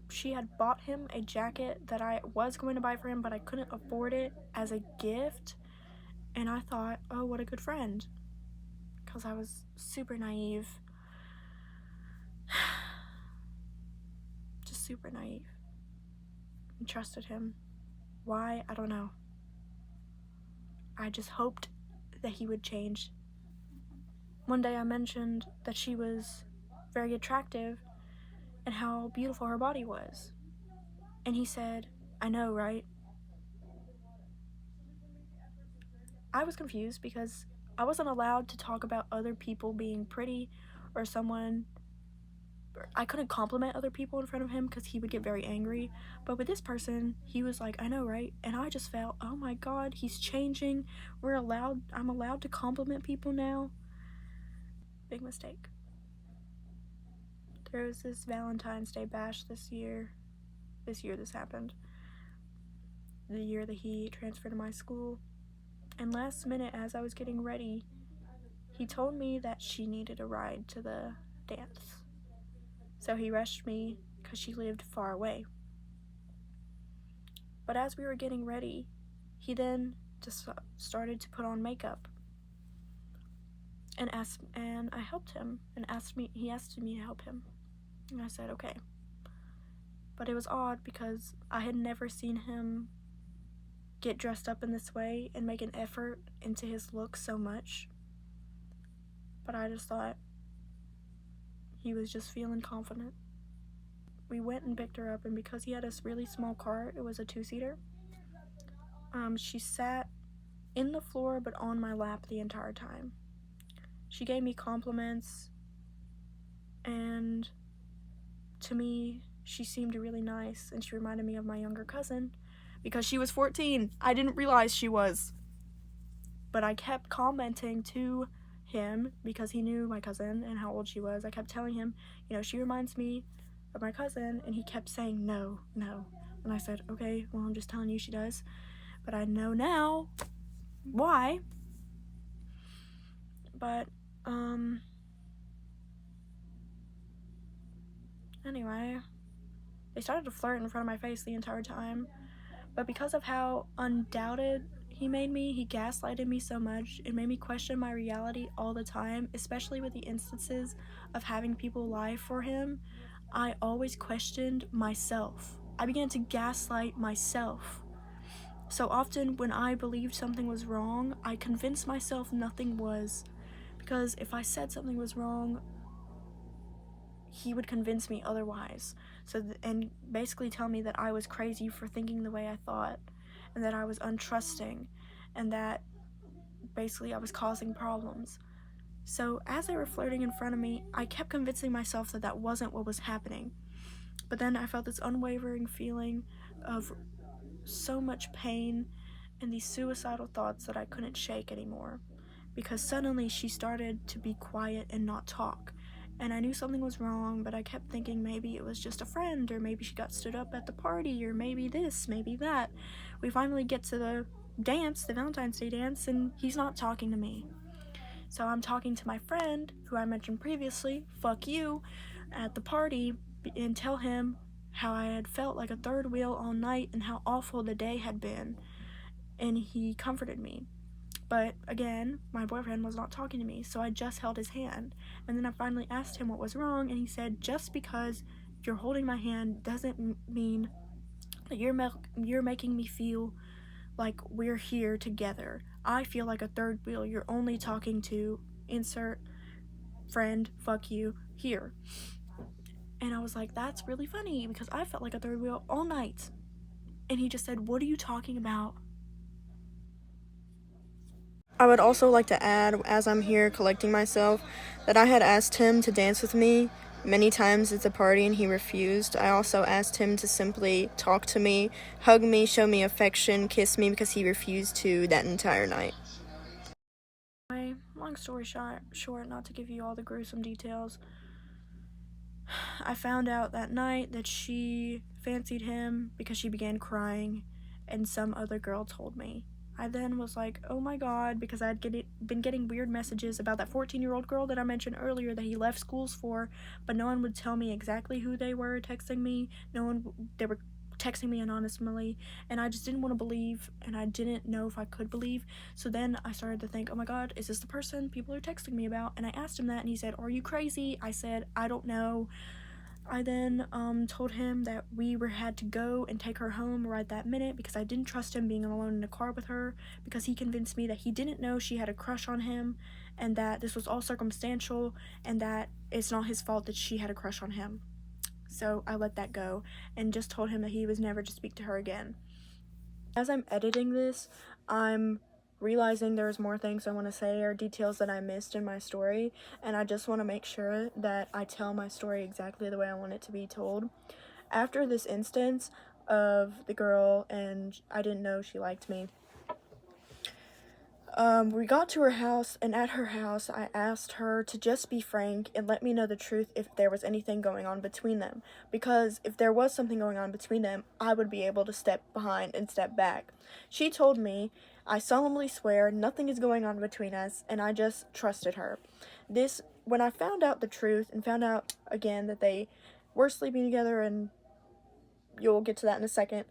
she had bought him a jacket that I was going to buy for him, but I couldn't afford it, as a gift. And I thought, oh, what a good friend, because I was super naive. super naive and trusted him. Why? I don't know. I just hoped that he would change. One day I mentioned that she was very attractive and how beautiful her body was. And he said, I know, right? I was confused because I wasn't allowed to talk about other people being pretty or someone. I couldn't compliment other people in front of him because he would get very angry. But with this person, he was like, I know, right? And I just felt, oh my God, he's changing. I'm allowed to compliment people now. Big mistake. There was this Valentine's Day bash this year. This happened. The year that he transferred to my school. And last minute, as I was getting ready, he told me that she needed a ride to the dance. So he rushed me because she lived far away. But as we were getting ready, he then just started to put on makeup. And I helped him he asked me to help him. And I said, okay. But it was odd because I had never seen him get dressed up in this way and make an effort into his look so much. But I just thought he was just feeling confident. We went and picked her up, and because he had a really small car, it was a 2-seater. She sat in the floor but on my lap the entire time. She gave me compliments, and to me, she seemed really nice, and she reminded me of my younger cousin because she was 14. I didn't realize she was. But I kept commenting to him because he knew my cousin and how old she was. I kept telling him, she reminds me of my cousin, and he kept saying no. And I said, okay, well, I'm just telling you she does. But I know now why. But, anyway, they started to flirt in front of my face the entire time. But because of how undoubted he made me, he gaslighted me so much, it made me question my reality all the time, especially with the instances of having people lie for him. I always questioned myself. I began to gaslight myself. So often when I believed something was wrong, I convinced myself nothing was. Because if I said something was wrong, he would convince me otherwise. And basically tell me that I was crazy for thinking the way I thought, and that I was untrusting, and that basically I was causing problems. So as they were flirting in front of me, I kept convincing myself that that wasn't what was happening. But then I felt this unwavering feeling of so much pain and these suicidal thoughts that I couldn't shake anymore, because suddenly she started to be quiet and not talk. And I knew something was wrong, but I kept thinking maybe it was just a friend, or maybe she got stood up at the party, or maybe this, maybe that. We finally get to the dance, the Valentine's Day dance, and he's not talking to me. So I'm talking to my friend, who I mentioned previously, fuck you, at the party, and tell him how I had felt like a third wheel all night and how awful the day had been. And he comforted me. But again, my boyfriend was not talking to me, so I just held his hand. And then I finally asked him what was wrong, and he said, just because you're holding my hand doesn't mean that you're making me feel like we're here together. I feel like a third wheel. You're only talking to insert friend, fuck you, here. And I was like, that's really funny, because I felt like a third wheel all night. And he just said, what are you talking about? I would also like to add, as I'm here collecting myself, that I had asked him to dance with me many times at the party and he refused. I also asked him to simply talk to me, hug me, show me affection, kiss me, because he refused to that entire night. Long story short, not to give you all the gruesome details, I found out that night that she fancied him because she began crying, and some other girl told me. I then was like, oh my God, because I'd been getting weird messages about that 14-year-old girl that I mentioned earlier that he left schools for, but no one would tell me exactly who they were texting me. They were texting me anonymously, and I just didn't want to believe, and I didn't know if I could believe. So then I started to think, oh my God, is this the person people are texting me about? And I asked him that, and he said, are you crazy? I said, I don't know. I then told him that we had to go and take her home right that minute because I didn't trust him being alone in a car with her, because he convinced me that he didn't know she had a crush on him and that this was all circumstantial and that it's not his fault that she had a crush on him. So I let that go and just told him that he was never to speak to her again. As I'm editing this, I'm realizing there's more things I want to say or details that I missed in my story, and I just want to make sure that I tell my story exactly the way I want it to be told. After this instance of the girl and I didn't know she liked me, we got to her house, and at her house I asked her to just be frank and let me know the truth if there was anything going on between them, because if there was something going on between them, I would be able to step behind and step back. She told me, "I solemnly swear nothing is going on between us," and I just trusted her. When I found out the truth and found out again that they were sleeping together, and you'll get to that in a second,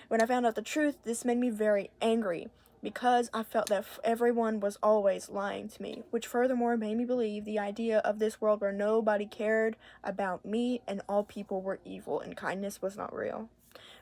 when I found out the truth, this made me very angry, because I felt that everyone was always lying to me, which furthermore made me believe the idea of this world where nobody cared about me and all people were evil and kindness was not real,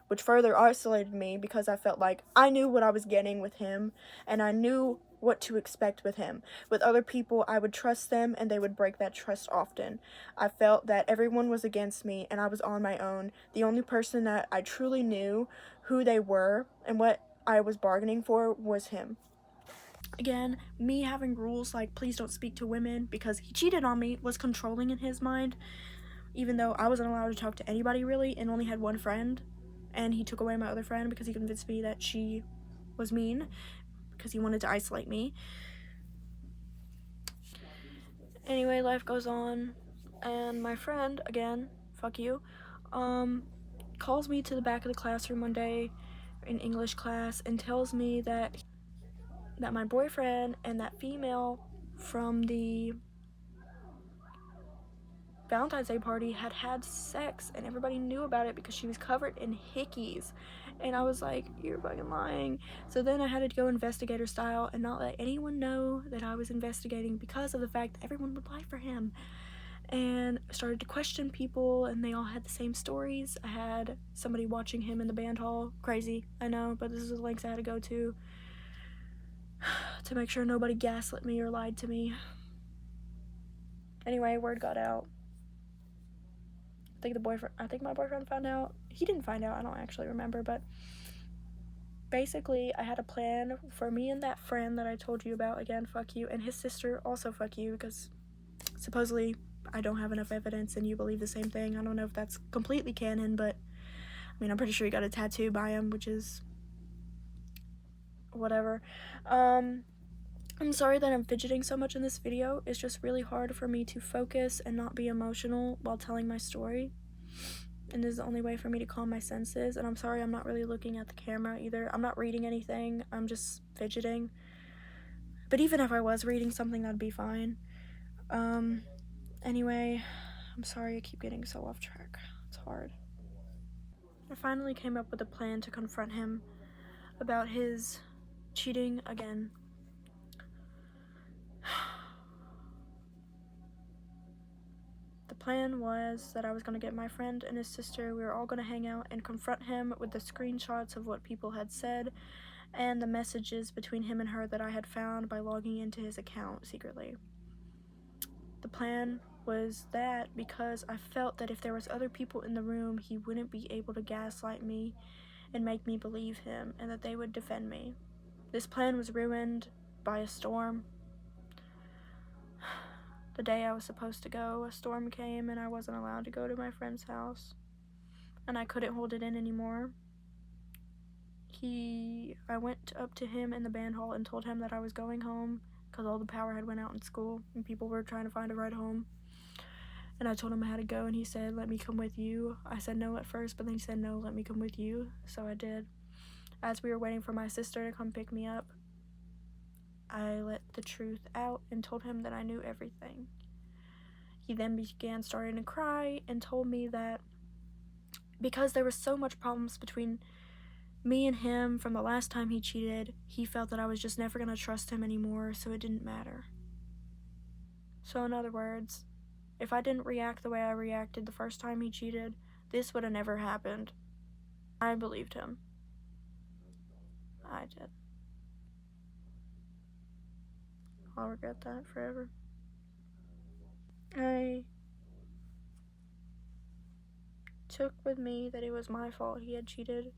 which further isolated me because I felt like I knew what I was getting with him and I knew what to expect with him. With other people, I would trust them and they would break that trust often. I felt that everyone was against me and I was on my own. The only person that I truly knew who they were and what I was bargaining for was him. Again, me having rules like please don't speak to women because he cheated on me was controlling in his mind, even though I wasn't allowed to talk to anybody really and only had one friend, and he took away my other friend because he convinced me that she was mean because he wanted to isolate me. Anyway, life goes on, and my friend, again, fuck you, calls me to the back of the classroom one day in English class and tells me that my boyfriend and that female from the Valentine's Day party had sex and everybody knew about it because she was covered in hickeys. And I was like, you're fucking lying. So then I had to go investigator style and not let anyone know that I was investigating because of the fact that everyone would lie for him. And I started to question people and they all had the same stories. I had somebody watching him in the band hall. Crazy, I know, but this is the lengths I had to go to make sure nobody gaslit me or lied to me. Anyway, word got out. I think my boyfriend found out. He didn't find out, I don't actually remember, but basically I had a plan for me and that friend that I told you about, again, fuck you, and his sister, also fuck you, because supposedly I don't have enough evidence and you believe the same thing. I don't know if that's completely canon, but I mean, I'm pretty sure he got a tattoo by him, which is whatever. I'm sorry that I'm fidgeting so much in this video. It's just really hard for me to focus and not be emotional while telling my story. And this is the only way for me to calm my senses. And I'm sorry I'm not really looking at the camera either. I'm not reading anything. I'm just fidgeting. But even if I was reading something, that'd be fine. Anyway, I'm sorry I keep getting so off track. It's hard. I finally came up with a plan to confront him about his cheating again. The plan was that I was going to get my friend and his sister, we were all going to hang out and confront him with the screenshots of what people had said and the messages between him and her that I had found by logging into his account secretly. The plan was that because I felt that if there was other people in the room, he wouldn't be able to gaslight me and make me believe him, and that they would defend me. This plan was ruined by a storm. The day I was supposed to go, a storm came and I wasn't allowed to go to my friend's house. And I couldn't hold it in anymore. I went up to him in the band hall and told him that I was going home because all the power had went out in school and people were trying to find a ride home. And I told him I had to go and he said, let me come with you. I said no at first, but then he said no, let me come with you. So I did. As we were waiting for my sister to come pick me up, I let the truth out and told him that I knew everything. He then started to cry and told me that because there was so much problems between me and him from the last time he cheated, he felt that I was just never going to trust him anymore, so it didn't matter. So in other words, If I didn't react the way I reacted the first time he cheated, this would have never happened. I believed him. I did. I'll regret that forever. I took with me that it was my fault he had cheated,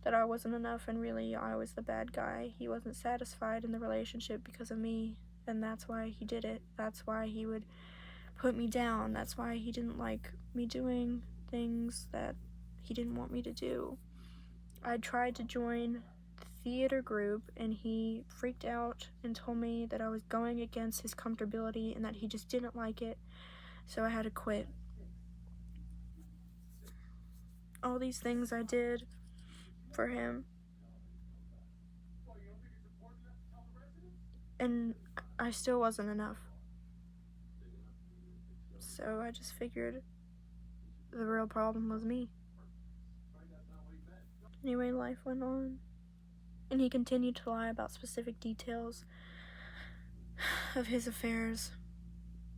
that I wasn't enough, and really I was the bad guy. He wasn't satisfied in the relationship because of me, and that's why he did it. That's why he would put me down. That's why he didn't like me doing things that he didn't want me to do. I tried to join the theater group, and he freaked out and told me that I was going against his comfortability and that he just didn't like it, so I had to quit. All these things I did for him, and I still wasn't enough. So I just figured the real problem was me. Anyway, life went on, and he continued to lie about specific details of his affairs.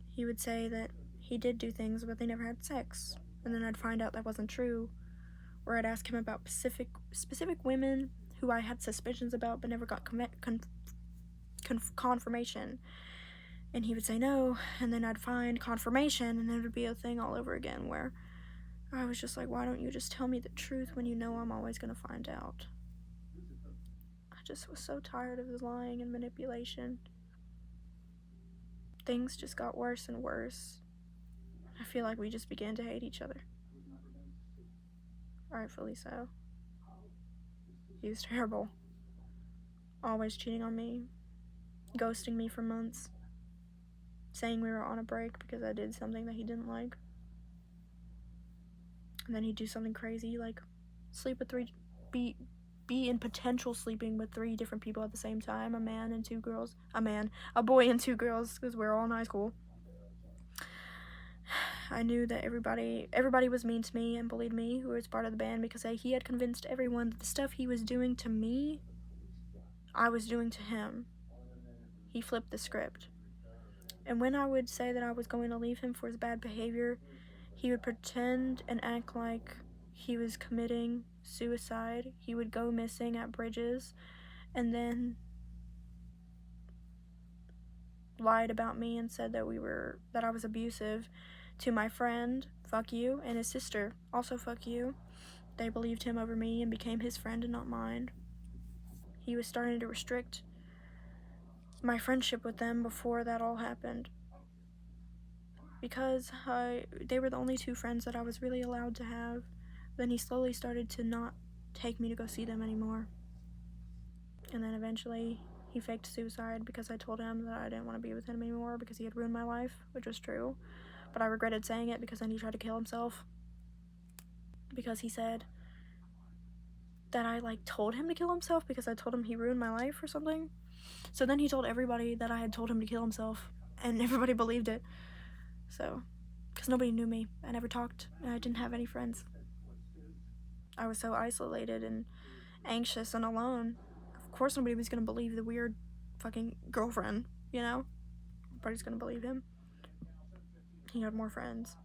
He would say that he did do things, but they never had sex, and then I'd find out that wasn't true. Or I'd ask him about specific women who I had suspicions about but never got confirmation. And he would say no, and then I'd find confirmation, and it would be a thing all over again where I was just like, why don't you just tell me the truth when you know I'm always going to find out? I just was so tired of his lying and manipulation. Things just got worse and worse. I feel like we just began to hate each other. Rightfully so. He was terrible. Always cheating on me, ghosting me for months, saying we were on a break because I did something that he didn't like. And then he'd do something crazy like sleep with be in potential sleeping with 3 different people at the same time, a boy and 2 girls, because we're all in high school. I knew that everybody was mean to me and bullied me who was part of the band because he had convinced everyone that the stuff he was doing to me, I was doing to him. He flipped the script. And when I would say that I was going to leave him for his bad behavior, he would pretend and act like he was committing suicide. He would go missing at bridges and then lied about me and said that I was abusive to my friend, fuck you, and his sister, also fuck you. They believed him over me and became his friend and not mine. He was starting to restrict my friendship with them before that all happened, because they were the only 2 friends that I was really allowed to have. Then he slowly started to not take me to go see them anymore. And then eventually he faked suicide because I told him that I didn't want to be with him anymore because he had ruined my life, which was true. But I regretted saying it because then he tried to kill himself. Because he said that I told him to kill himself because I told him he ruined my life or something. So then he told everybody that I had told him to kill himself, and everybody believed it. So, because nobody knew me, I never talked, and I didn't have any friends. I was so isolated and anxious and alone. Of course nobody was gonna believe the weird fucking girlfriend, you know? Nobody's gonna believe him. He had more friends.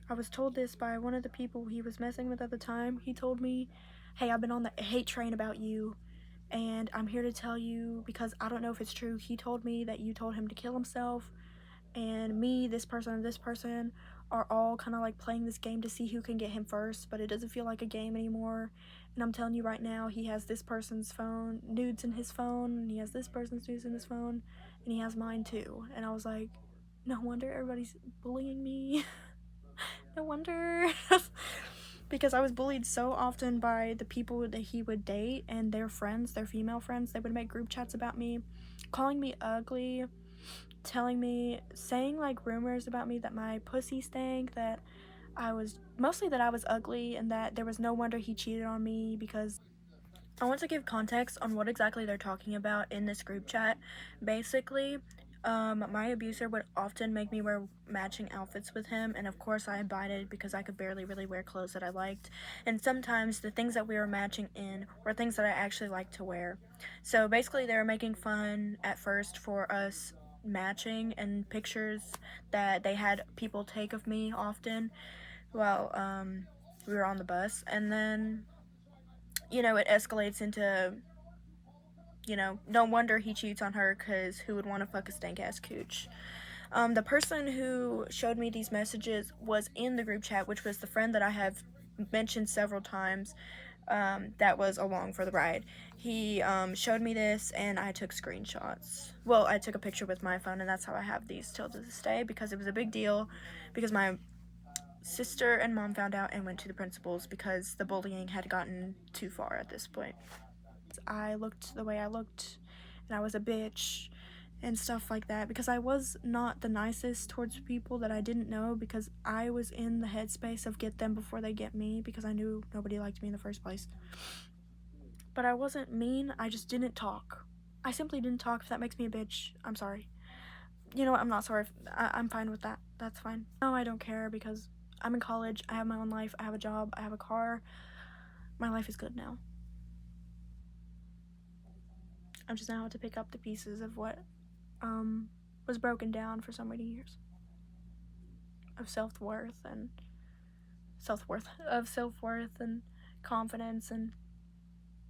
I was told this by one of the people he was messing with at the time. He told me, hey, I've been on the hate train about you, and I'm here to tell you, because I don't know if it's true, he told me that you told him to kill himself, and me, this person, and this person are all kind of like playing this game to see who can get him first, but it doesn't feel like a game anymore. And I'm telling you right now, he has this person's phone, nudes in his phone, and he has this person's nudes in his phone, and he has mine too. And I was like, no wonder everybody's bullying me. No wonder. Because I was bullied so often by the people that he would date and their friends, their female friends. They would make group chats about me, calling me ugly, saying like rumors about me that my pussy stank, that I was ugly, and that there was no wonder he cheated on me. Because I want to give context on what exactly they're talking about in this group chat. Basically, my abuser would often make me wear matching outfits with him, and of course I abided because I could barely really wear clothes that I liked, and sometimes the things that we were matching in were things that I actually liked to wear. So basically they were making fun at first for us matching and pictures that they had people take of me often while we were on the bus. And then, you know, it escalates into, you know, no wonder he cheats on her, because who would want to fuck a stank ass cooch? The person who showed me these messages was in the group chat, which was the friend that I have mentioned several times, that was along for the ride. He showed me this, and I took screenshots. Well, I took a picture with my phone, and that's how I have these till to this day, because it was a big deal, because my sister and mom found out and went to the principals because the bullying had gotten too far at this point. I looked the way I looked, and I was a bitch and stuff like that, because I was not the nicest towards people that I didn't know, because I was in the headspace of get them before they get me, because I knew nobody liked me in the first place. But I wasn't mean, I just didn't talk. I simply didn't talk. If that makes me a bitch, I'm sorry. You know what, I'm not sorry. I'm fine with that. That's fine. No, I don't care, because I'm in college, I have my own life, I have a job, I have a car. My life is good now. I'm just now have to pick up the pieces of what was broken down for so many years of self-worth and confidence and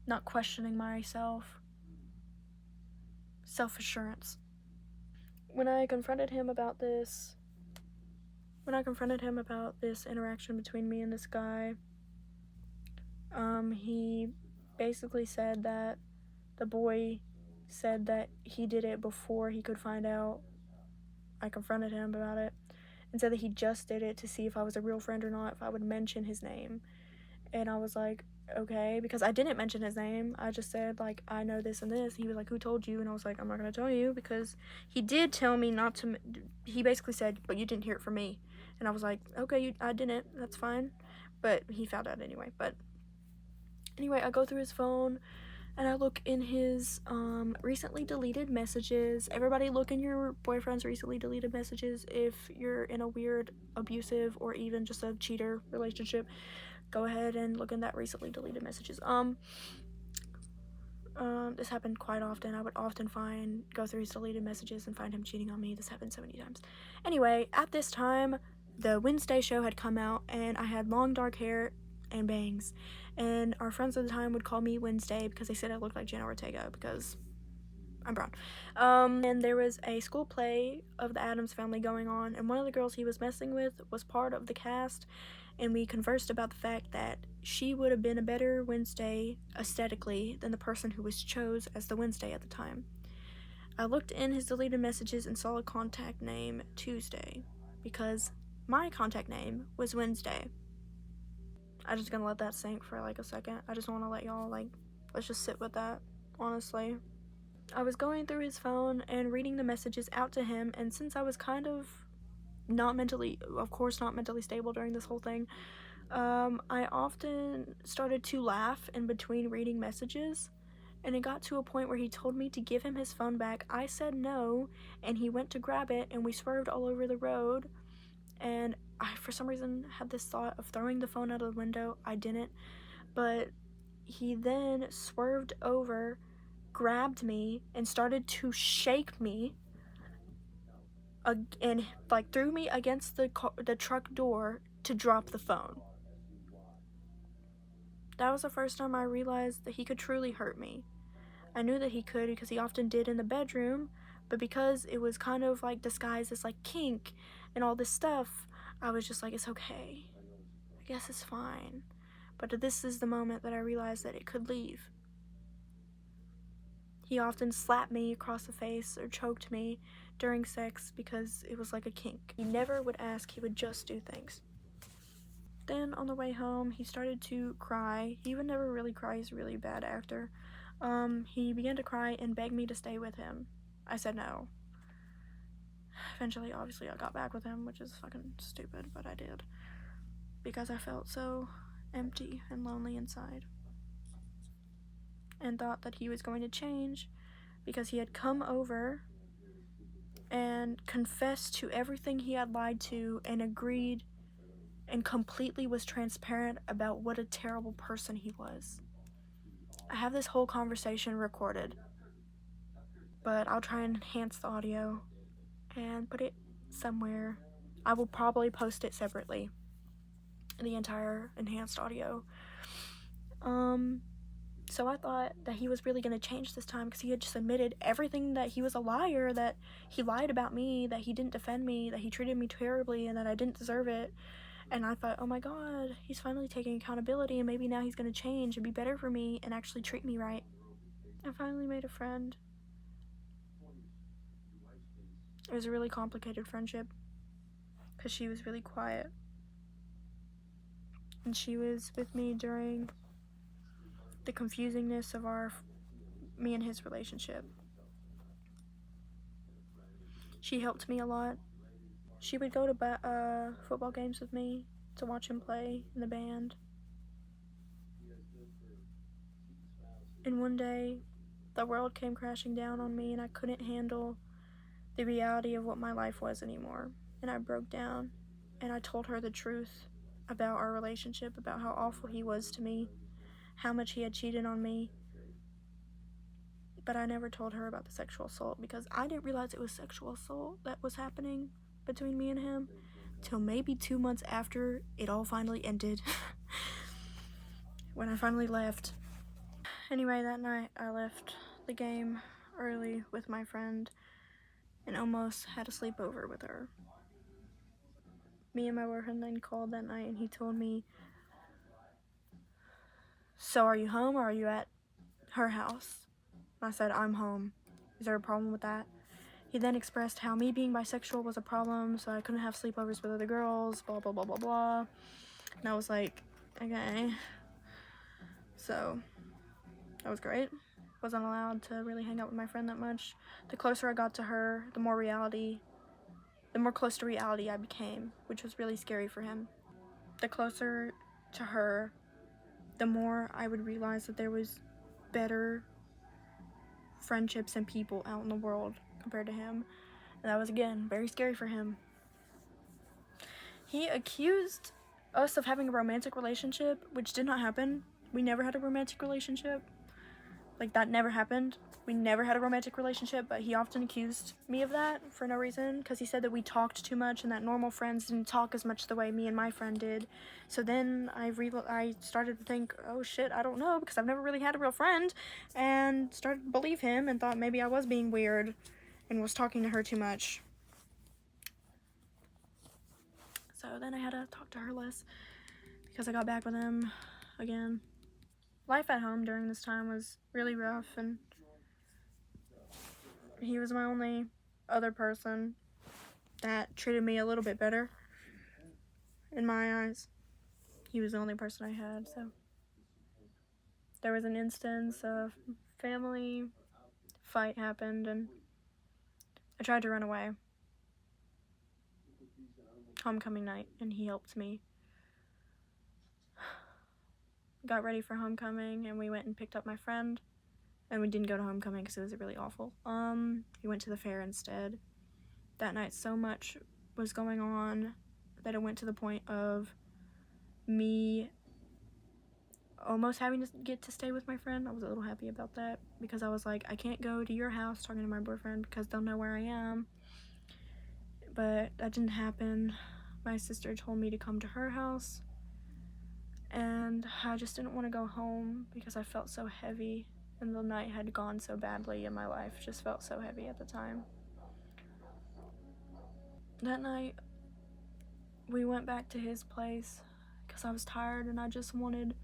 not questioning myself, self-assurance. When I confronted him about this interaction between me and this guy, he basically said that the boy said that he did it before he could find out. I confronted him about it and said that he just did it to see if I was a real friend or not, if I would mention his name. And I was like, okay, because I didn't mention his name. I just said, like, I know this and this. He was like, who told you? And I was like, I'm not going to tell you, because he did tell me not to. He basically said, but you didn't hear it from me. And I was like, okay, I didn't. That's fine. But he found out anyway. But anyway, I go through his phone, and I look in his recently deleted messages. Everybody look in your boyfriend's recently deleted messages if you're in a weird, abusive, or even just a cheater relationship. Go ahead and look in that recently deleted messages. This happened quite often. I would often go through his deleted messages and find him cheating on me. This happened so many times. Anyway, at this time, the Wednesday show had come out, and I had long dark hair and bangs. And our friends at the time would call me Wednesday because they said I looked like Jenna Ortega because I'm brown. And there was a school play of the Addams Family going on, and one of the girls he was messing with was part of the cast, and we conversed about the fact that she would have been a better Wednesday aesthetically than the person who was chose as the Wednesday at the time. I looked in his deleted messages and saw a contact name Tuesday, because my contact name was Wednesday. I'm just gonna let that sink for like a second. I just want to let y'all, like, let's just sit with that, honestly. I was going through his phone and reading the messages out to him, and since I was kind of not mentally stable during this whole thing, I often started to laugh in between reading messages, and it got to a point where he told me to give him his phone back. I said no, and he went to grab it, and we swerved all over the road, and I, for some reason, had this thought of throwing the phone out of the window. I didn't, but he then swerved over, grabbed me, and started to shake me, and like threw me against the truck door to drop the phone. That was the first time I realized that he could truly hurt me. I knew that he could because he often did in the bedroom, but because it was kind of like disguised as like kink and all this stuff, I was just like, it's okay. I guess it's fine. But this is the moment that I realized that it could leave. He often slapped me across the face or choked me during sex because it was like a kink. He never would ask, he would just do things. Then on the way home, he started to cry. He would never really cry, he's a really bad actor. He began to cry and begged me to stay with him. I said no. Eventually, obviously, I got back with him, which is fucking stupid, but I did. Because I felt so empty and lonely inside. And thought that he was going to change because he had come over and confessed to everything he had lied to and agreed and completely was transparent about what a terrible person he was. I have this whole conversation recorded, but I'll try and enhance the audio and put it somewhere. I will probably post it separately, the entire enhanced audio. So I thought that he was really going to change this time because he had just admitted everything, that he was a liar, that he lied about me, that he didn't defend me, that he treated me terribly, and that I didn't deserve it. And I thought, oh my god, he's finally taking accountability, and maybe now he's going to change and be better for me and actually treat me right. I finally made a friend. It was a really complicated friendship because she was really quiet. And she was with me during the confusingness of me and his relationship. She helped me a lot. She would go to football games with me to watch him play in the band. And one day, the world came crashing down on me, and I couldn't handle the reality of what my life was anymore. And I broke down, and I told her the truth about our relationship, about how awful he was to me, how much he had cheated on me. But I never told her about the sexual assault because I didn't realize it was sexual assault that was happening between me and him till maybe 2 months after it all finally ended. When I finally left. Anyway, that night I left the game early with my friend and almost had a sleepover with her. Me and my boyfriend then called that night, and he told me, so are you home or are you at her house? And I said, I'm home. Is there a problem with that? He then expressed how me being bisexual was a problem, so I couldn't have sleepovers with other girls, blah, blah, blah, blah, blah. And I was like, okay. So, that was great. Wasn't allowed to really hang out with my friend that much. The closer I got to her, the more close to reality I became, which was really scary for him. The closer to her, the more I would realize that there was better friendships and people out in the world compared to him. And that was, again, very scary for him. He accused us of having a romantic relationship, which did not happen. We never had a romantic relationship. Like, that never happened. We never had a romantic relationship, but he often accused me of that for no reason, because he said that we talked too much and that normal friends didn't talk as much the way me and my friend did. So then I started to think, oh shit, I don't know, because I've never really had a real friend, and started to believe him and thought maybe I was being weird and was talking to her too much. So then I had to talk to her less because I got back with him again. Life at home during this time was really rough, and he was my only other person that treated me a little bit better in my eyes. He was the only person I had, so there was an instance of family fight happened, and I tried to run away. Homecoming night, and he helped me. Got ready for homecoming, and we went and picked up my friend, and we didn't go to homecoming because it was really awful. We went to the fair instead. That night so much was going on that it went to the point of me almost having to get to stay with my friend. I was a little happy about that because I was like, I can't go to your house talking to my boyfriend because they'll know where I am. But that didn't happen. My sister told me to come to her house, and I just didn't want to go home because I felt so heavy, and the night had gone so badly, and my life just felt so heavy at the time. That night, we went back to his place because I was tired and I just wanted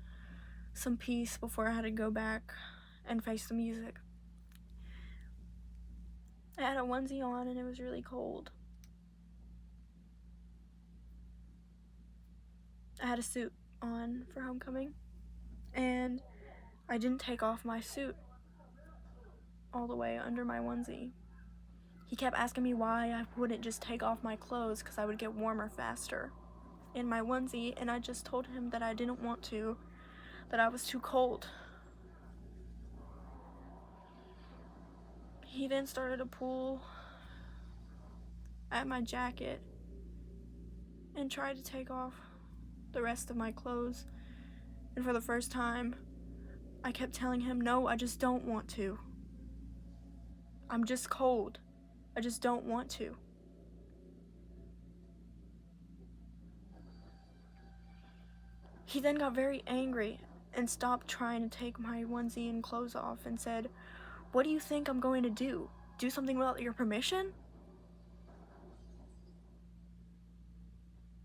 some peace before I had to go back and face the music. I had a onesie on and it was really cold. I had a suit on for homecoming, and I didn't take off my suit all the way under my onesie. He kept asking me why I wouldn't just take off my clothes because I would get warmer faster in my onesie, and I just told him that I didn't want to, that I was too cold. He then started to pull at my jacket and tried to take off the rest of my clothes, and for the first time, I kept telling him, no, I just don't want to. I'm just cold. I just don't want to. He then got very angry and stopped trying to take my onesie and clothes off and said, "What do you think I'm going to do? Do something without your permission?"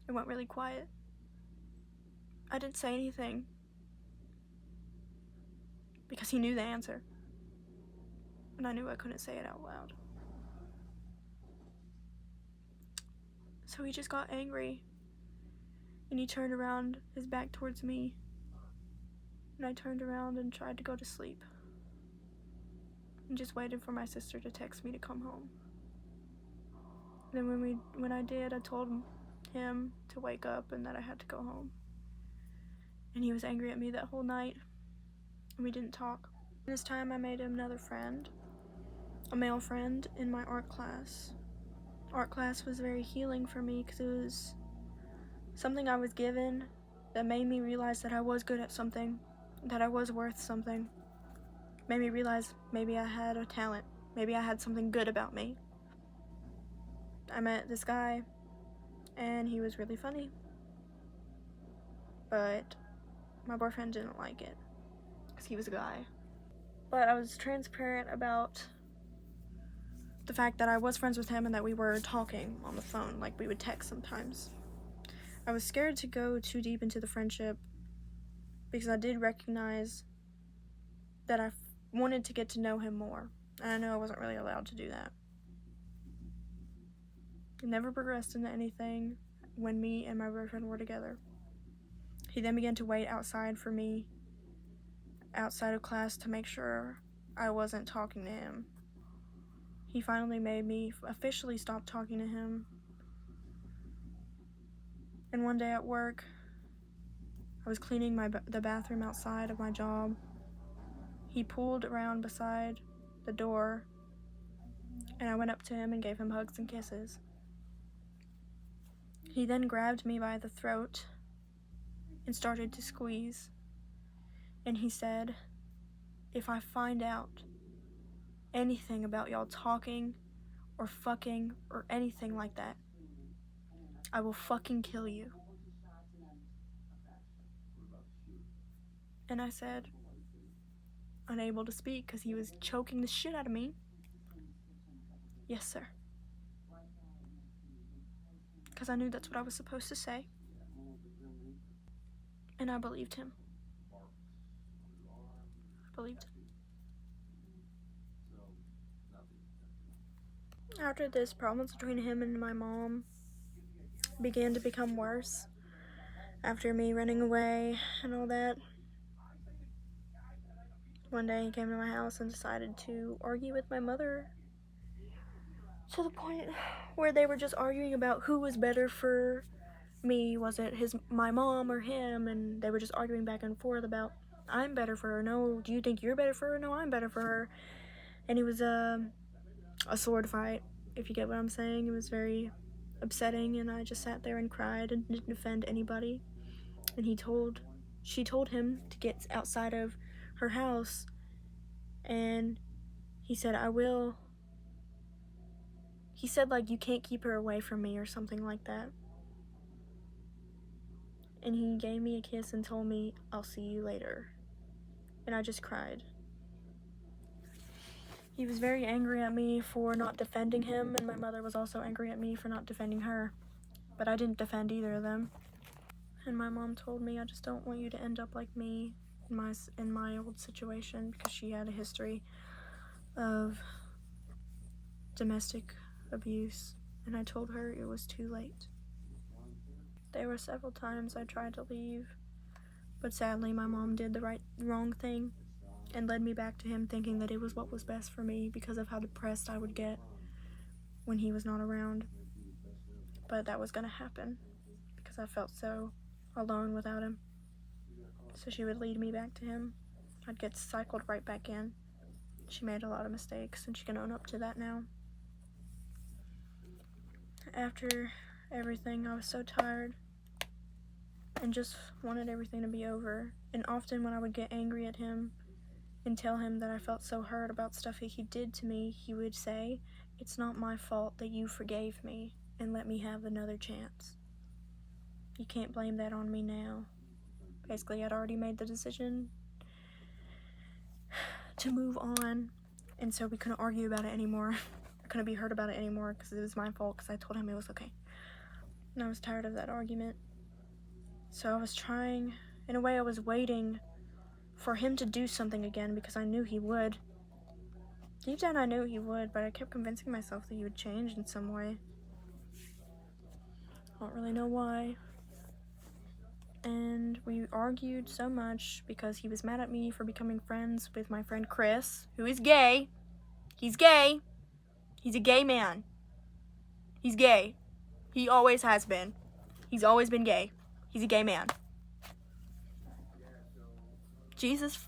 It went really quiet. I didn't say anything because he knew the answer, and I knew I couldn't say it out loud. So he just got angry, and he turned around, his back towards me, and I turned around and tried to go to sleep and just waited for my sister to text me to come home. Then when I did, I told him to wake up and that I had to go home. And he was angry at me that whole night, and we didn't talk. This time I made another friend, a male friend, in my art class. Art class was very healing for me because it was something I was given that made me realize that I was good at something, that I was worth something. Made me realize maybe I had a talent, maybe I had something good about me. I met this guy, and he was really funny, but my boyfriend didn't like it because he was a guy. But I was transparent about the fact that I was friends with him and that we were talking on the phone, like we would text sometimes. I was scared to go too deep into the friendship because I did recognize that I wanted to get to know him more, and I know I wasn't really allowed to do that. It never progressed into anything when me and my boyfriend were together. He then began to wait outside for me, outside of class, to make sure I wasn't talking to him. He finally made me officially stop talking to him. And one day at work, I was cleaning the bathroom outside of my job. He pulled around beside the door, and I went up to him and gave him hugs and kisses. He then grabbed me by the throat and started to squeeze. And he said, "If I find out anything about y'all talking or fucking or anything like that, I will fucking kill you." And I said, unable to speak because he was choking the shit out of me, "Yes, sir." Because I knew that's what I was supposed to say. And I believed him. I believed him. After this, problems between him and my mom began to become worse. After me running away and all that, one day he came to my house and decided to argue with my mother to the point where they were just arguing about who was better for me. Was it my mom or him? And they were just arguing back and forth about, "I'm better for her." "No, do you think you're better for her?" "No, I'm better for her." And it was a sword fight, if you get what I'm saying. It was very upsetting, and I just sat there and cried and didn't defend anybody. And she told him to get outside of her house, and he said, "I will." He said, like, "You can't keep her away from me," or something like that. And he gave me a kiss and told me, "I'll see you later." And I just cried. He was very angry at me for not defending him, and my mother was also angry at me for not defending her. But I didn't defend either of them. And my mom told me, "I just don't want you to end up like me in my old situation," because she had a history of domestic abuse. And I told her it was too late. There were several times I tried to leave, but sadly my mom did the wrong thing and led me back to him, thinking that it was what was best for me because of how depressed I would get when he was not around. But that was gonna happen because I felt so alone without him. So she would lead me back to him. I'd get cycled right back in. She made a lot of mistakes, and she can own up to that now. After everything, I was so tired and just wanted everything to be over. And often when I would get angry at him and tell him that I felt so hurt about stuff he did to me, he would say, "It's not my fault that you forgave me and let me have another chance. You can't blame that on me now." Basically, I'd already made the decision to move on, and so we couldn't argue about it anymore. I couldn't be hurt about it anymore because it was my fault because I told him it was okay. And I was tired of that argument. So I was trying, in a way I was waiting for him to do something again because I knew he would. Deep down I knew he would, but I kept convincing myself that he would change in some way. I don't really know why. And we argued so much because he was mad at me for becoming friends with my friend Chris, who is gay. He's gay. He's a gay man. He's gay. He always has been. He's always been gay. He's a gay man. Jesus.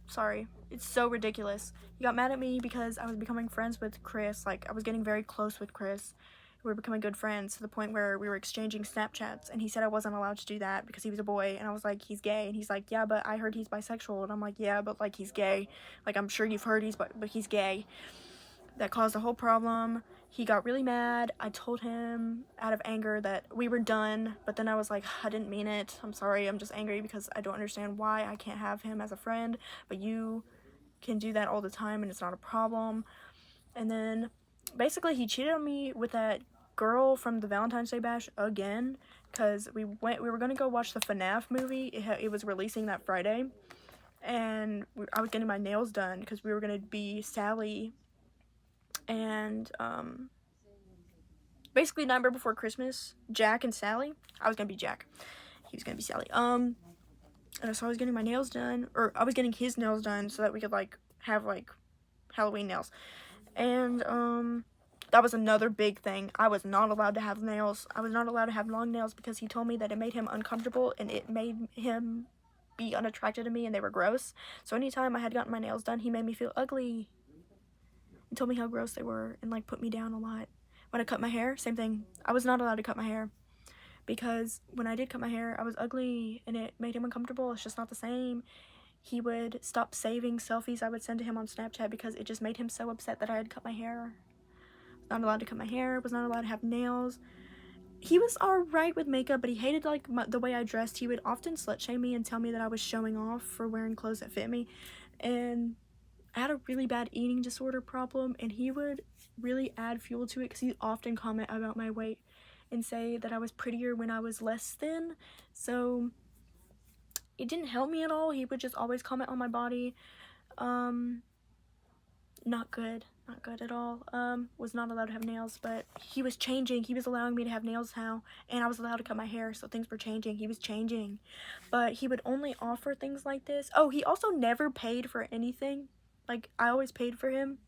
Sorry. It's so ridiculous. He got mad at me because I was becoming friends with Chris. Like, I was getting very close with Chris. We were becoming good friends to the point where we were exchanging Snapchats, and he said I wasn't allowed to do that because he was a boy, and I was like, he's gay, and he's like, yeah, but I heard he's bisexual, and I'm like, yeah, but, like, he's gay. Like, I'm sure you've heard but he's gay. That caused a whole problem. He got really mad. I told him out of anger that we were done, but then I was like, I didn't mean it. I'm sorry, I'm just angry because I don't understand why I can't have him as a friend, but you can do that all the time, and it's not a problem. And then, basically, he cheated on me with that girl from the Valentine's Day Bash again, because we were going to go watch the FNAF movie. It was releasing that Friday, and I was getting my nails done because we were going to be Sally and basically Nightmare Before Christmas, Jack and Sally. I was going to be Jack. He was going to be Sally. And so I was getting my nails done, or I was getting his nails done so that we could, like, have, like, Halloween nails. And that was another big thing. I was not allowed to have nails. I was not allowed to have long nails because he told me that it made him uncomfortable and it made him be unattracted to me and they were gross. So anytime I had gotten my nails done, he made me feel ugly. He told me how gross they were and, like, put me down a lot. When I cut my hair, same thing. I was not allowed to cut my hair because when I did cut my hair, I was ugly and it made him uncomfortable. It's just not the same. He would stop saving selfies I would send to him on Snapchat because it just made him so upset that I had cut my hair. Not allowed to cut my hair, was not allowed to have nails. He was alright with makeup, but he hated, like, the way I dressed. He would often slut shame me and tell me that I was showing off for wearing clothes that fit me. And I had a really bad eating disorder problem, and he would really add fuel to it because he'd often comment about my weight and say that I was prettier when I was less thin. So it didn't help me at all. He would just always comment on my body. Not good at all. Was not allowed to have nails, but he was changing. He was allowing me to have nails now, and I was allowed to cut my hair, so things were changing. He was changing, but he would only offer things like this. Oh, he also never paid for anything. Like, I always paid for him,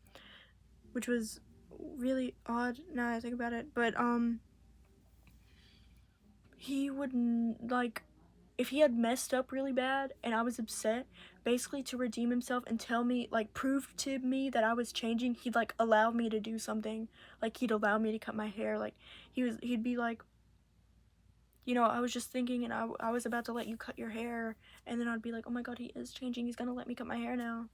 which was really odd now that I think about it, but he wouldn't, like, if he had messed up really bad and I was upset, basically to redeem himself and tell me, like, prove to me that I was changing, he'd, like, allow me to do something. Like, he'd allow me to cut my hair. Like, he'd be like, you know, I was just thinking and I was about to let you cut your hair. And then I'd be like, oh my god, he is changing. He's gonna let me cut my hair now.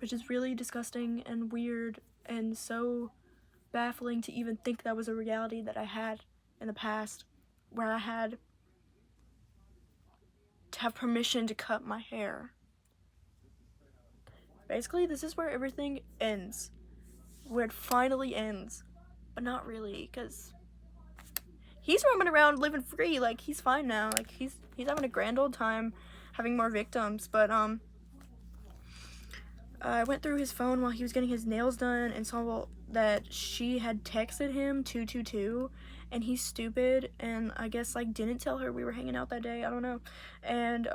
Which is really disgusting and weird and so baffling to even think that was a reality that I had in the past, where I had to have permission to cut my hair. Basically, this is where everything ends. Where it finally ends. But not really, because he's roaming around living free. Like, he's fine now. Like, he's having a grand old time having more victims. But I went through his phone while he was getting his nails done and saw that she had texted him 222, and he's stupid and I guess, like, didn't tell her we were hanging out that day. I don't know. And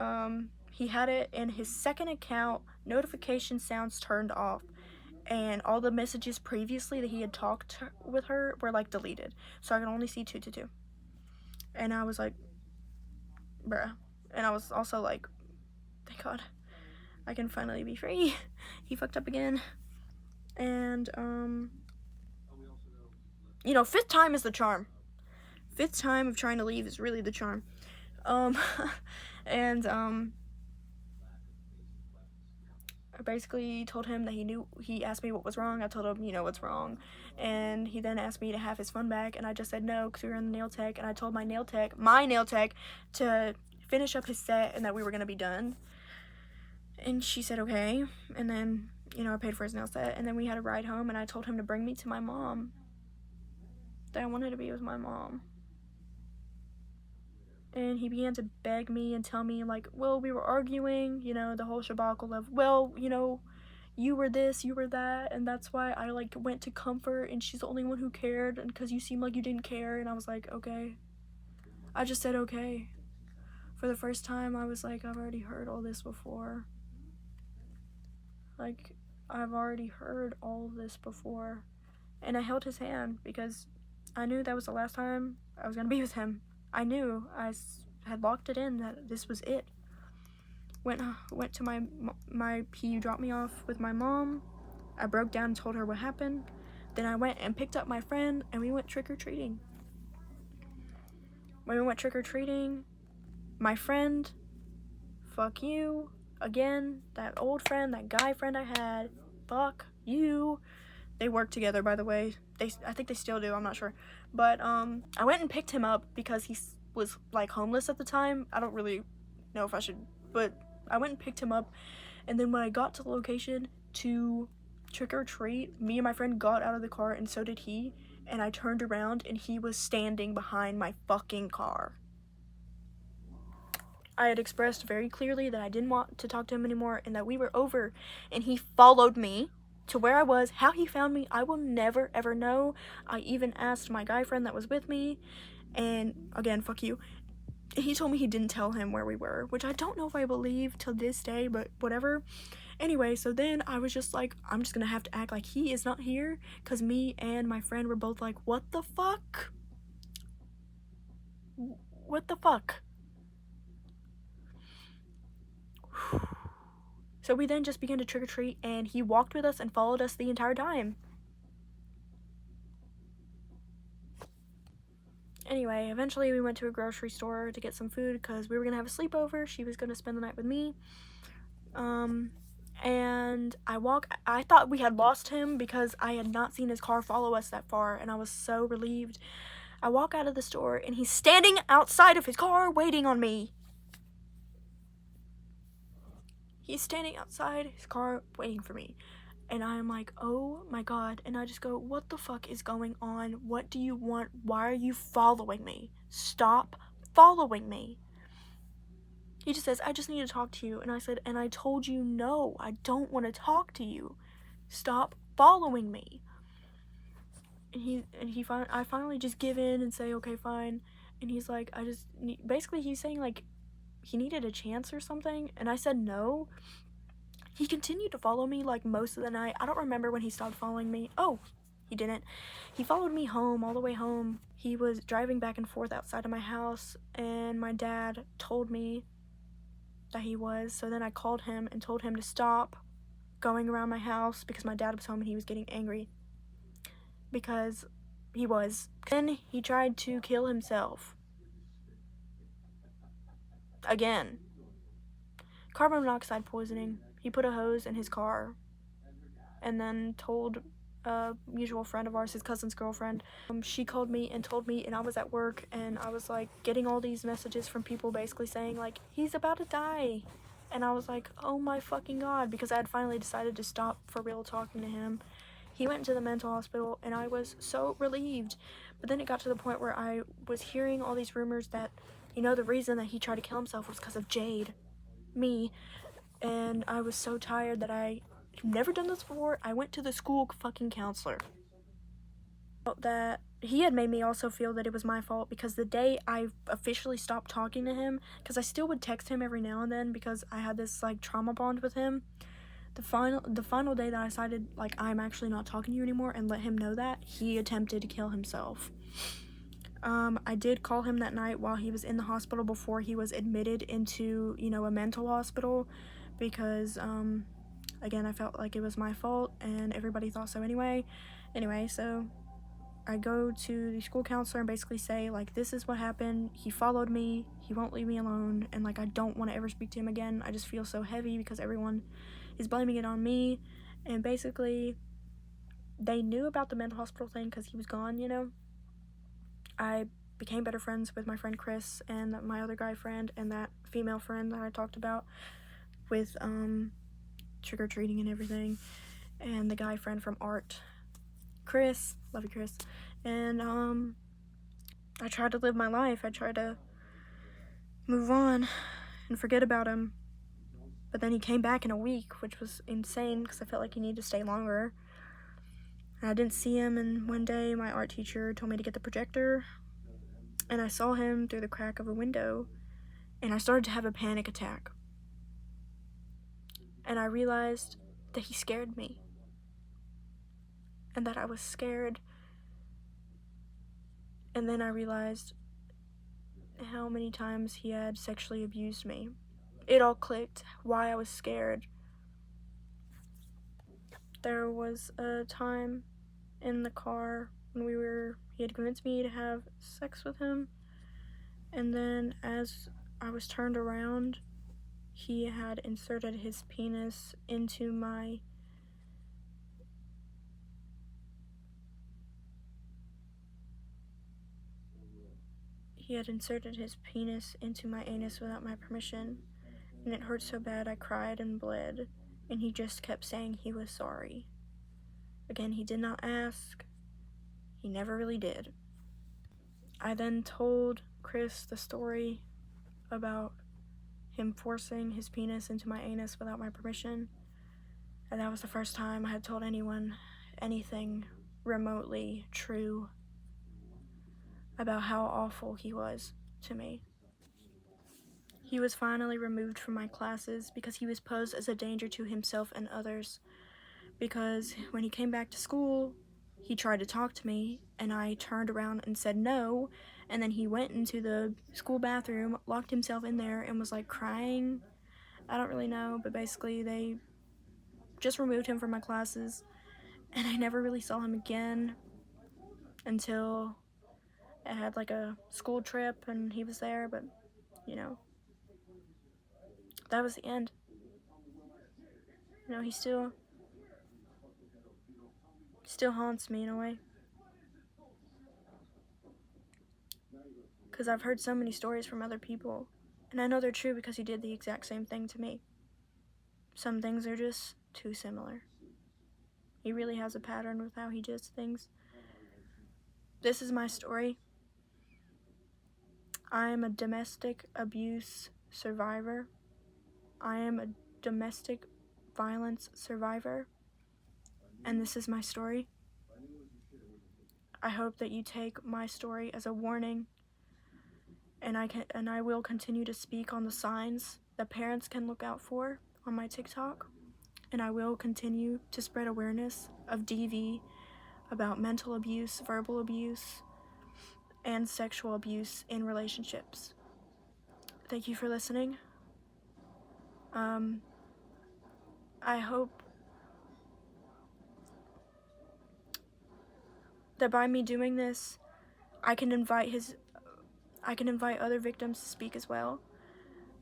he had it in his second account, notification sounds turned off, and all the messages previously that he had talked with her were, like, deleted, so I could only see 222. And I was like, bruh. And I was also like, thank god, I can finally be free. He fucked up again. And you know, 5th time is the charm. 5th time of trying to leave is really the charm. And I basically told him that he asked me what was wrong. I told him, you know what's wrong. And he then asked me to have his phone back, and I just said no because we were in the nail tech, and I told my nail tech to finish up his set and that we were gonna be done. And she said okay, and then, you know, I paid for his nail set, and then we had a ride home, and I told him to bring me to my mom, that I wanted to be with my mom. And he began to beg me and tell me, like, well, we were arguing, you know, the whole shabacle of, well, you know, you were this, you were that, and that's why I, like, went to comfort, and she's the only one who cared, and because you seemed like you didn't care. And I was like, okay. I just said okay. For the first time, I was like, I've already heard all this before. Like, I've already heard all of this before. And I held his hand because I knew that was the last time I was gonna be with him. I knew. Had locked it in that this was it. Went to he dropped me off with my mom. I broke down and told her what happened. Then I went and picked up my friend, and we went trick-or-treating. When we went trick-or-treating, my friend, fuck you, again, that old friend, that guy friend I had, fuck you. They work together, by the way. I think they still do, I'm not sure. But I went and picked him up because he was like homeless at the time. I don't really know if I should, but I went and picked him up. And then when I got to the location to trick or treat, me and my friend got out of the car, and so did he. And I turned around, and he was standing behind my fucking car. I had expressed very clearly that I didn't want to talk to him anymore and that we were over, and he followed me to where I was. How he found me, I will never ever know. I even asked my guy friend that was with me, and again, fuck you. He told me he didn't tell him where we were, which I don't know if I believe till this day, but whatever. Anyway, so then I was just like, I'm just gonna have to act like he is not here, because me and my friend were both like, what the fuck? What the fuck? So we then just began to trick-or-treat, and he walked with us and followed us the entire time. Anyway, eventually we went to a grocery store to get some food because we were going to have a sleepover. She was going to spend the night with me. And I thought we had lost him because I had not seen his car follow us that far, and I was so relieved. I walk out of the store, and he's standing outside of his car waiting on me. He's standing outside his car waiting for me. And I'm like, oh my god. And I just go, what the fuck is going on? What do you want? Why are you following me? Stop following me. He just says, I just need to talk to you. And I said, and I told you no, I don't want to talk to you. Stop following me. And I finally just give in and say, okay, fine. And he's like, basically he's saying like he needed a chance or something. And I said no. He continued to follow me like most of the night. I don't remember when he stopped following me. Oh, he didn't. He followed me home, all the way home. He was driving back and forth outside of my house, and my dad told me that he was. So then I called him and told him to stop going around my house because my dad was home and he was getting angry. Because he was. Then he tried to kill himself. Again. Carbon monoxide poisoning. He put a hose in his car and then told a mutual friend of ours, his cousin's girlfriend. She called me and told me, and I was at work, and I was like getting all these messages from people basically saying like, he's about to die. And I was like, oh my fucking god, because I had finally decided to stop for real talking to him. He went to the mental hospital, and I was so relieved. But then it got to the point where I was hearing all these rumors that, you know, the reason that he tried to kill himself was because of Jade, me. And I was so tired that I had never done this before. I went to the school fucking counselor. That he had made me also feel that it was my fault because the day I officially stopped talking to him, because I still would text him every now and then because I had this like trauma bond with him. The final day that I decided like I'm actually not talking to you anymore and let him know that, he attempted to kill himself. I did call him that night while he was in the hospital before he was admitted into, you know, a mental hospital. Because, again, I felt like it was my fault, and everybody thought so anyway. Anyway, so I go to the school counselor and basically say, like, this is what happened. He followed me. He won't leave me alone, and, like, I don't want to ever speak to him again. I just feel so heavy because everyone is blaming it on me. And basically, they knew about the mental hospital thing because he was gone, you know. I became better friends with my friend Chris and my other guy friend and that female friend that I talked about with trick-or-treating and everything, and the guy friend from art, Chris. Love you, Chris. And I tried to live my life. I tried to move on and forget about him. But then he came back in a week, which was insane because I felt like he needed to stay longer. And I didn't see him, and one day my art teacher told me to get the projector, and I saw him through the crack of a window, and I started to have a panic attack. And I realized that he scared me, and that I was scared. And then I realized how many times he had sexually abused me. It all clicked why I was scared. There was a time in the car when he had convinced me to have sex with him, and then as I was turned around, he had inserted his penis into my anus without my permission, and it hurt so bad I cried and bled, and he just kept saying he was sorry. Again, he did not ask. He never really did. I then told Chris the story about him forcing his penis into my anus without my permission, and that was the first time I had told anyone anything remotely true about how awful he was to me. He was finally removed from my classes because he was posed as a danger to himself and others. Because when he came back to school, he tried to talk to me, and I turned around and said no, and then he went into the school bathroom, locked himself in there, and was like crying. I don't really know, but basically they just removed him from my classes, and I never really saw him again until I had like a school trip and he was there, but you know, that was the end. You know, he still haunts me in a way. Because I've heard so many stories from other people, and I know they're true because he did the exact same thing to me. Some things are just too similar. He really has a pattern with how he does things. This is my story. I am a domestic abuse survivor. I am a domestic violence survivor. And this is my story. I hope that you take my story as a warning, and I will continue to speak on the signs that parents can look out for on my TikTok, and I will continue to spread awareness of DV about mental abuse, verbal abuse, and sexual abuse in relationships. Thank you for listening. I hope that by me doing this, I can invite other victims to speak as well,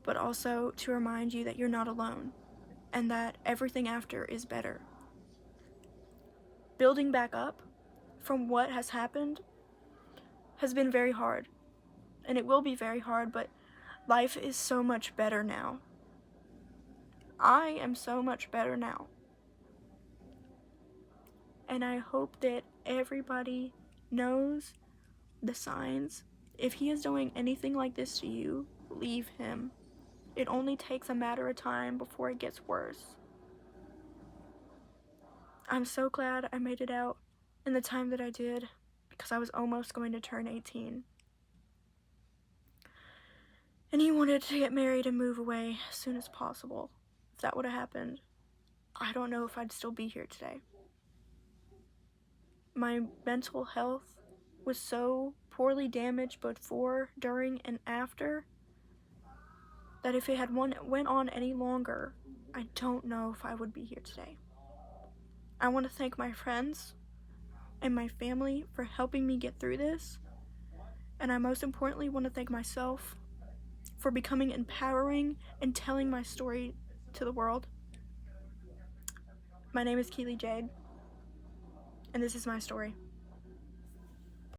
but also to remind you that you're not alone and that everything after is better. Building back up from what has happened has been very hard, and it will be very hard, but life is so much better now. I am so much better now. And I hope that everybody knows the signs. If he is doing anything like this to you, leave him. It only takes a matter of time before it gets worse. I'm so glad I made it out in the time that I did, because I was almost going to turn 18. And he wanted to get married and move away as soon as possible. If that would have happened, I don't know if I'd still be here today. My mental health was so poorly damaged before, during, and after that if it had went on any longer, I don't know if I would be here today. I want to thank my friends and my family for helping me get through this, and I most importantly want to thank myself for becoming empowering and telling my story to the world. My name is Keely Jade, and this is my story.